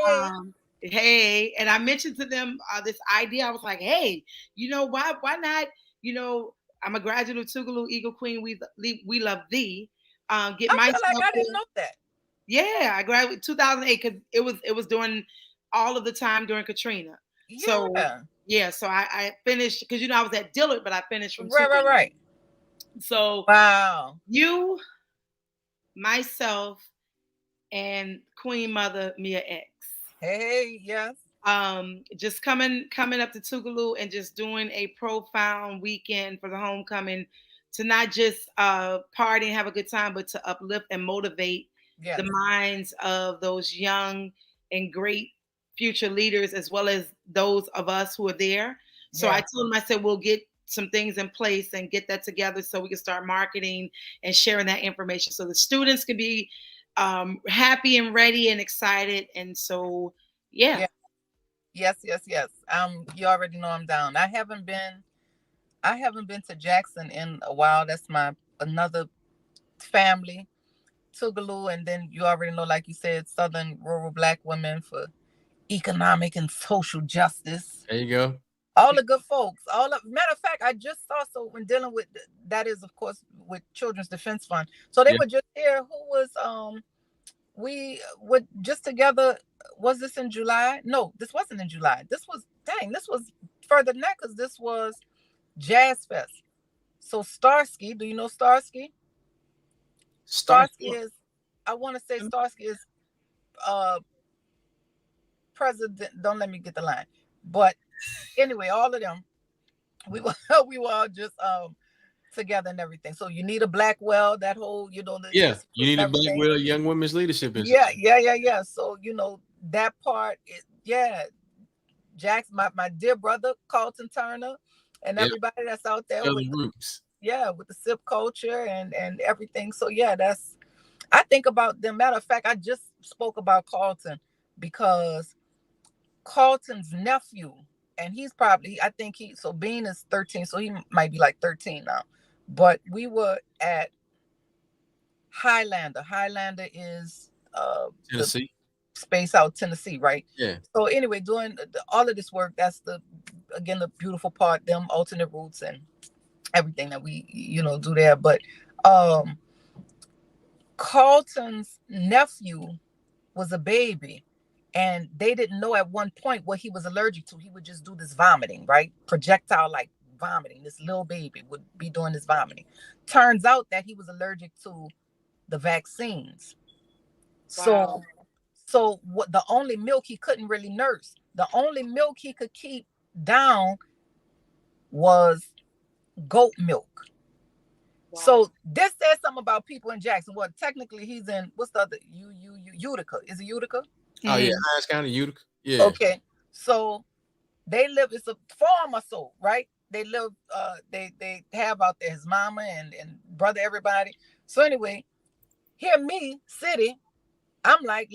Hey, and I mentioned to them this idea. I was like, hey, why not? I'm a graduate of Tougaloo Eagle Queen. We love thee. Get I feel myself. like I didn't know that. Yeah, I graduated 2008 because it was during all of the time during Katrina. Yeah. So yeah, so I finished because I was at Dillard, but I finished from Right. So Wow. you, myself, and Queen Mother Mia X. Hey, yes. Just coming up to Tougaloo and just doing a profound weekend for the homecoming to not just party and have a good time, but to uplift and motivate the minds of those young and great future leaders, as well as those of us who are there. So I told them, I said, we'll get some things in place and get that together so we can start marketing and sharing that information so the students can be happy and ready and excited. And so, yeah. Yes. You already know I'm down. I haven't been to Jackson in a while. That's my another family, Tougaloo, and then you already know, like you said, Southern Rural Black Women for Economic and Social Justice. There you go. All the good folks. Matter of fact, I just saw, so when dealing with that is of course with Children's Defense Fund. So they were just here. Who was we were just together. Was this in July? No, this wasn't in July. This was further than that because this was Jazz Fest. So Starsky, do you know Starsky? Starsky is, I want to say Starsky is president. Don't let me get the line. But anyway, all of them, we were all just together and everything. So you need a Blackwell, that whole, you need a Blackwell Young Women's Leadership Institute. Yeah. So that part is Jack's my dear brother Carlton Turner and everybody that's out there with roots. With the sip culture and everything. So I think about them. Matter of fact, I just spoke about Carlton because Carlton's nephew, and he's probably, I think Bean is 13, so he might be like 13 now. But we were at Highlander. Highlander is Tennessee. Space out Tennessee, right? Yeah. So anyway, doing all of this work, that's the beautiful part, them alternate routes and everything that we do there. But Carlton's nephew was a baby, and they didn't know at one point what he was allergic to. He would just do this vomiting, right? Projectile like vomiting. This little baby would be doing this vomiting. Turns out that he was allergic to the vaccines. Wow. So what, the only milk he couldn't really nurse, the only milk he could keep down was goat milk. Wow. So this says something about people in Jackson. Well, technically he's in, what's the other, Utica. Is it Utica? Oh yeah, Hines County, Utica. Yeah. Okay. So they live, it's a farm or so, right? They live, they have out there his mama and brother, everybody. So anyway, here me, city, I'm like,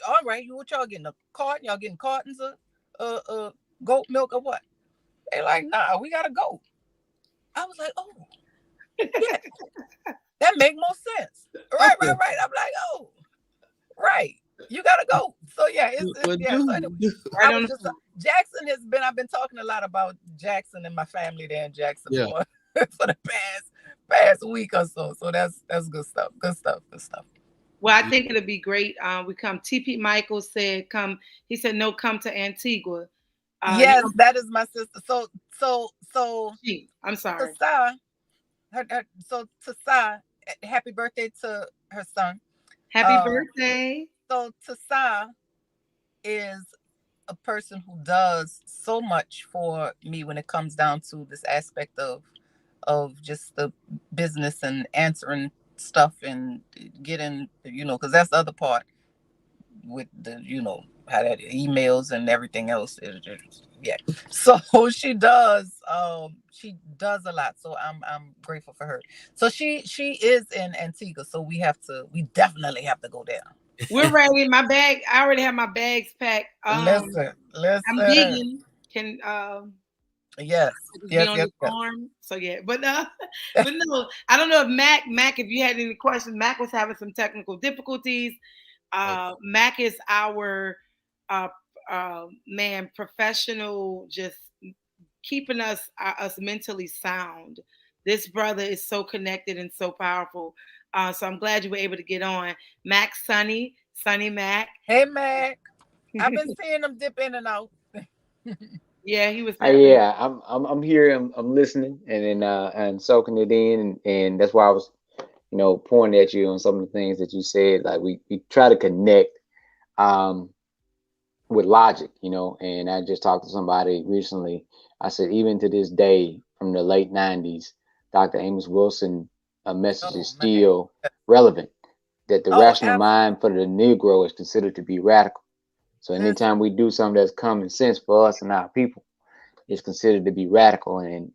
all right, what y'all getting, a carton? Y'all getting cartons of goat milk or what? They're like, nah, we gotta go. I was like, oh, yeah, that make more sense. Right. I'm like, oh, right, you gotta go. So yeah, So anyway, I've been talking a lot about Jackson and my family there in Jackson for the past week or so. So that's good stuff. Well, I think it'll be great. We come. TP Michael said, "Come." He said, "No, come to Antigua." Yes, that is my sister. So. I'm sorry. Tasa, happy birthday to her son. Happy birthday. So Tasa is a person who does so much for me when it comes down to this aspect of just the business and answering stuff and getting, because that's the other part with the, how that emails and everything else. So she does a lot. So I'm grateful for her. So she is in Antigua. So we definitely have to go there. We're ready. My bag. I already have my bags packed. Listen. I'm vegan. Can Yes. be on your farm. So yeah, but no, I don't know if Mac, if you had any questions. Mac was having some technical difficulties. Mac is our man, professional, just keeping us mentally sound. This brother is so connected and so powerful. So I'm glad you were able to get on. Mac, Sunny Mac. Hey Mac, I've been seeing them dip in and out. Yeah, he was. Yeah, I'm here. I'm listening and then and soaking it in, and that's why I was, pointing at you on some of the things that you said. Like we try to connect with logic, And I just talked to somebody recently. I said even to this day, from the late '90s, Dr. Amos Wilson message is still relevant. That the rational mind for the Negro is considered to be radical. So anytime we do something that's common sense for us and our people, it's considered to be radical and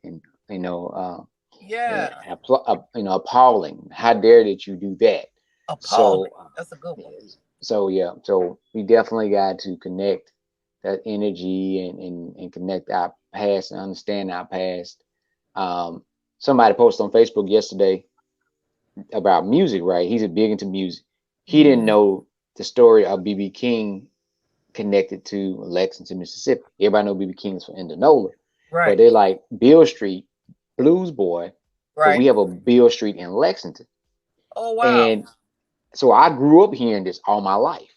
appalling. How dare that you do that? Appalling. That's a good one. So yeah, so we definitely got to connect that energy and connect our past and understand our past. Somebody posted on Facebook yesterday about music, right? He's big into music. He didn't know the story of B.B. King connected to Lexington, Mississippi. Everybody know B.B. King is from Indianola, right? But they're like Beale Street, Blues Boy, right? But we have a Beale Street in Lexington. Oh wow! And so I grew up hearing this all my life,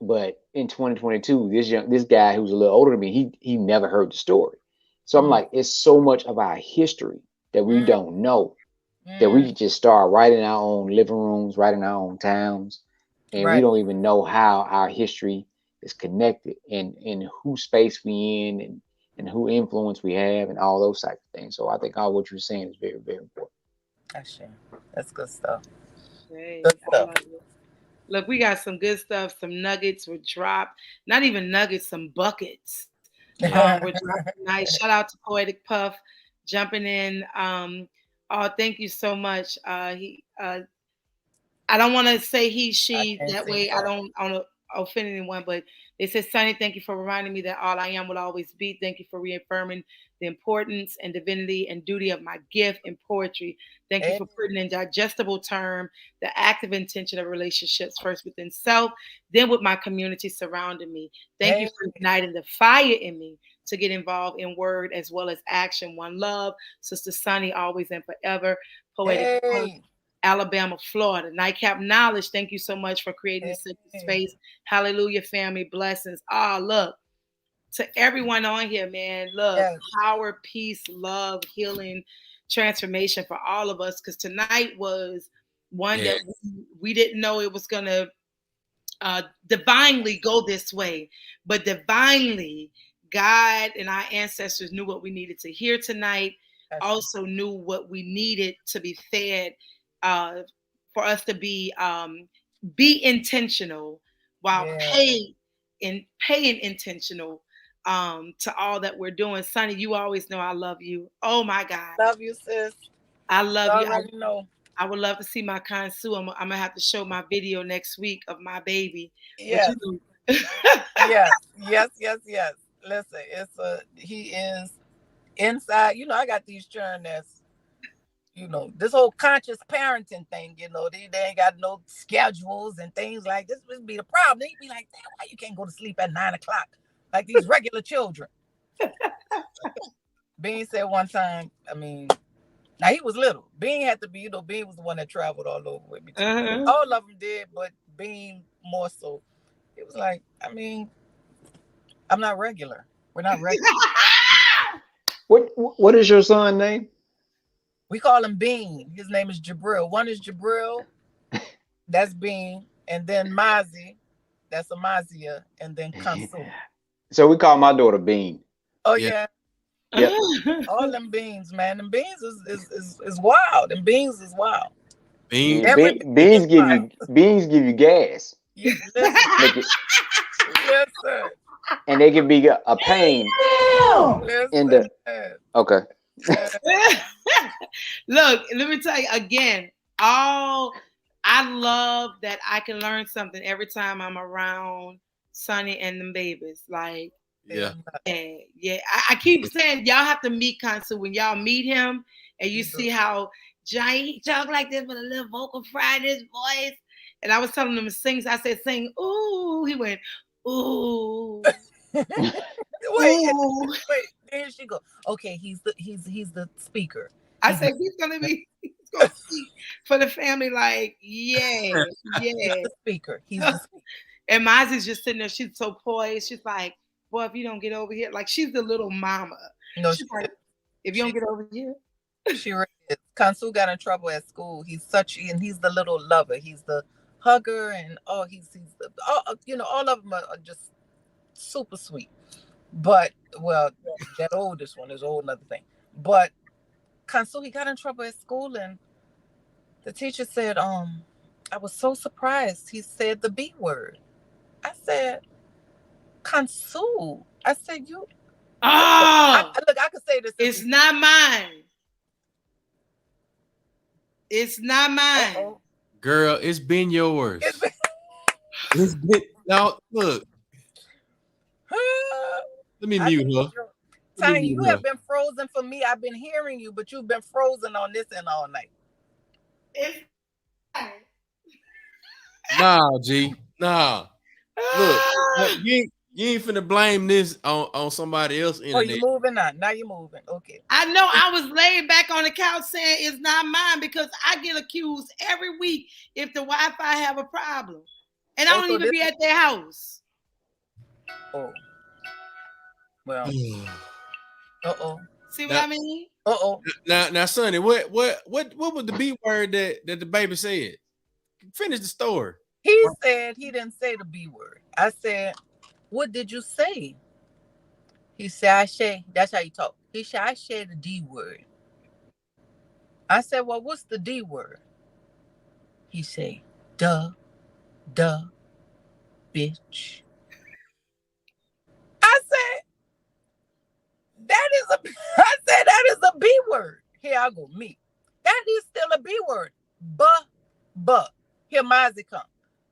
but in 2022, this guy who's a little older than me, he never heard the story. So I'm like, it's so much of our history that we don't know, that we could just start writing our own living rooms, writing our own towns, and we don't even know how our history is connected and whose space we in and who influence we have and all those types of things. So I think all what you're saying is very, very important. That's good stuff. Hey, look, we got some good stuff. Some nuggets were dropped. Not even nuggets, some buckets. Were dropped tonight. Shout out to Poetic Puff jumping in. Thank you so much. I don't want to say he, she. That way, I don't offend anyone. But they said, Sunny, thank you for reminding me that all I am will always be. Thank you for reaffirming the importance and divinity and duty of my gift in poetry. Thank you for putting in digestible term the active intention of relationships, first within self, then with my community surrounding me. Thank you for igniting the fire in me to get involved in word as well as action. One love, Sister Sunny, always and forever. Poetic Alabama, Florida. Nightcap Knowledge, thank you so much for creating this space. Hallelujah, family, blessings. Look, to everyone on here, man, look, power, peace, love, healing, transformation for all of us, because tonight was one that we didn't know it was going to divinely go this way, but divinely, God and our ancestors knew what we needed to hear tonight, also knew what we needed to be fed, for us to be intentional while paying intentional to all that we're doing. Sunny, you always know I love you. Oh my God. Love you, sis. I love you. Know. I would love to see my Kansu. I'm gonna have to show my video next week of my baby. Yes. yes. Listen, he is inside. I got these children that's, this whole conscious parenting thing, they ain't got no schedules and things like this. Would be the problem. They'd be like, damn, why you can't go to sleep at 9 o'clock like these regular children? Bean said one time, now he was little. Bean had to be, Bean was the one that traveled all over with me. All of them did, but Bean more so. It was like, I'm not regular. We're not regular. What is your son's name? We call him Bean. His name is Jabril. One is Jabril, that's Bean, and then Mazi, that's Amazia, and then Kansu. So we call my daughter Bean. Oh yeah. Yep. All them beans, man. Them beans is wild. Them beans is wild. Beans give you gas. Yes, yes, sir. And they can be a pain in the. Okay. Look, let me tell you again. All I love that I can learn something every time I'm around Sunny and them babies. Like, Yeah. yeah. I keep saying y'all have to meet Kansu. When y'all meet him and you see how giant he talk like this with a little vocal fry in his voice. And I was telling him to sing. I said, sing, ooh. He went, ooh. Wait, there she go. Okay, he's the speaker. I said he's gonna speak for the family. Like, yeah. He's the speaker. He's the speaker. And Maz is just sitting there. She's so poised. She's like, boy, if you don't get over here, like she's the little mama. No, she's like, if you don't get over here. She really is. Kansu got in trouble at school. He's the little lover. He's the hugger, and he's the all of them are just super sweet. But that oldest one is a whole another thing. But Kansu, he got in trouble at school, and the teacher said, I was so surprised. He said the B word. I said, Kansu. I said, you. Oh, I could say this. It's not mine. It's not mine. Uh-oh. Girl, it's been yours. It's been, now, look. Let me mute her. Tonya, you have been frozen for me. I've been hearing you, but you've been frozen on this and all night. Nah, G. Nah. Look, you ain't finna blame this on somebody else. Oh, you're moving on. Now you're moving. Okay. I know I was laid back on the couch saying it's not mine because I get accused every week if the Wi-Fi have a problem. And I don't even be at their house. Oh. Well. See what I mean? Now, Sonny, what was the B word that the baby said? Finish the story. He said he didn't say the B word. I said, what did you say? He said, I say, that's how you talk. He said, I said the D word. I said, well, what's the D word? He said, duh, bitch. I said, that is a B word. Here I go, me. That is still a B word. Buh. Here Mozzie come.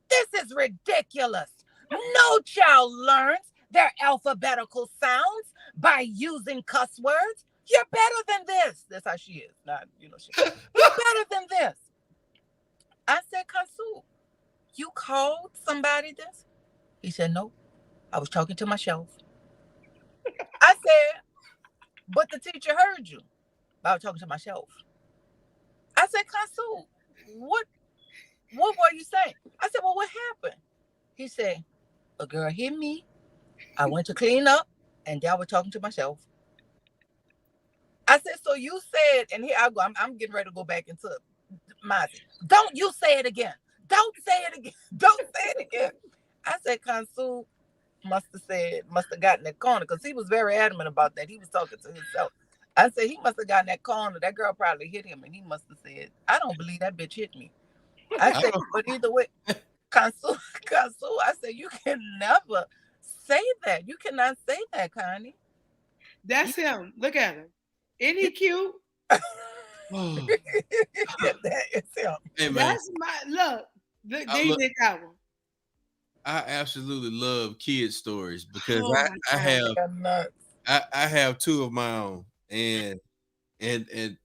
This is ridiculous. No child learns their alphabetical sounds by using cuss words. You're better than this. That's how she is. Not, you're better than this. I said, Kansu, you called somebody this? He said, no. I was talking to myself. I said, but the teacher heard you. I was talking to myself. I said, Kansu, what were you saying? I said, well, what happened? He said, a girl hit me. I went to clean up, and then I was talking to myself. I said, so you said, and here I go. I'm getting ready to go back into Mozzie. Don't you say it again. Don't say it again. Don't say it again. I said, Kansu must have gotten that corner because he was very adamant about that. He was talking to himself. I said, he must have gotten that corner. That girl probably hit him, and he must have said, I don't believe that bitch hit me. I said, but either way, Kansu, I said, you can never say that. You cannot say that, Connie. That's him. Look at him. Isn't he cute? That is him. Hey, man. That's look. DJ got one. I absolutely love kid stories because I have two of my own, and man,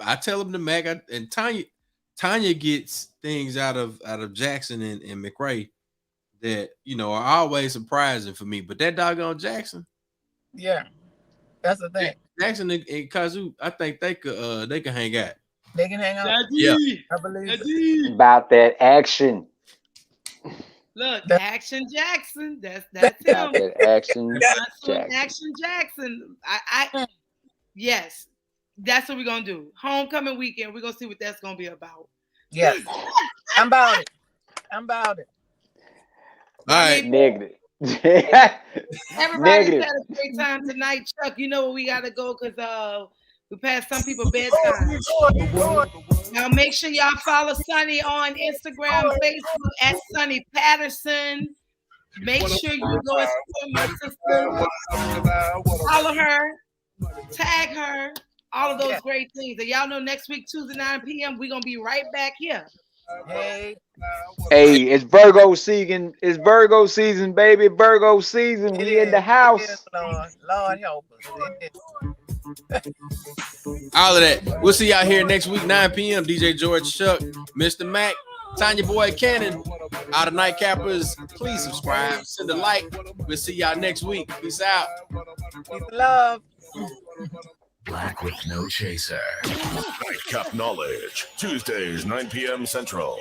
I tell them to Mac and Tonya gets things out of Jackson and McRae that are always surprising for me. But that doggone Jackson, yeah, that's the thing. Jackson and Kazu, I think they could hang out. They can hang out. Yeah, I believe it. About that action. Look, Action Jackson. That's him. Action Jackson. Action Jackson. Yes, that's what we're gonna do. Homecoming weekend. We're gonna see what that's gonna be about. Yes, I'm about it. All right. Negative. Everybody's had a great time tonight, Chuck. You know where we gotta go because we passed some people bedtime. Now make sure y'all follow Sunny on Instagram, Facebook at Sunni Patterson. Make sure you go and support my sister. Follow her, tag her, all of those great things. And y'all know next week, Tuesday, 9 p.m., we're gonna be right back here Hey, Hey, it's Virgo season. It's Virgo season, baby. Virgo season. We in the it house. is, Lord. Lord help us. It is. All of that. We'll see y'all here next week, 9 p.m. DJ George Chuck, Mr. Mac, Tonya Boy Cannon, all the Nightcappers. Please subscribe, send a like. We'll see y'all next week. Peace out. Peace and love. Black with no chaser. Nightcap Knowledge. Tuesdays, 9 p.m. Central.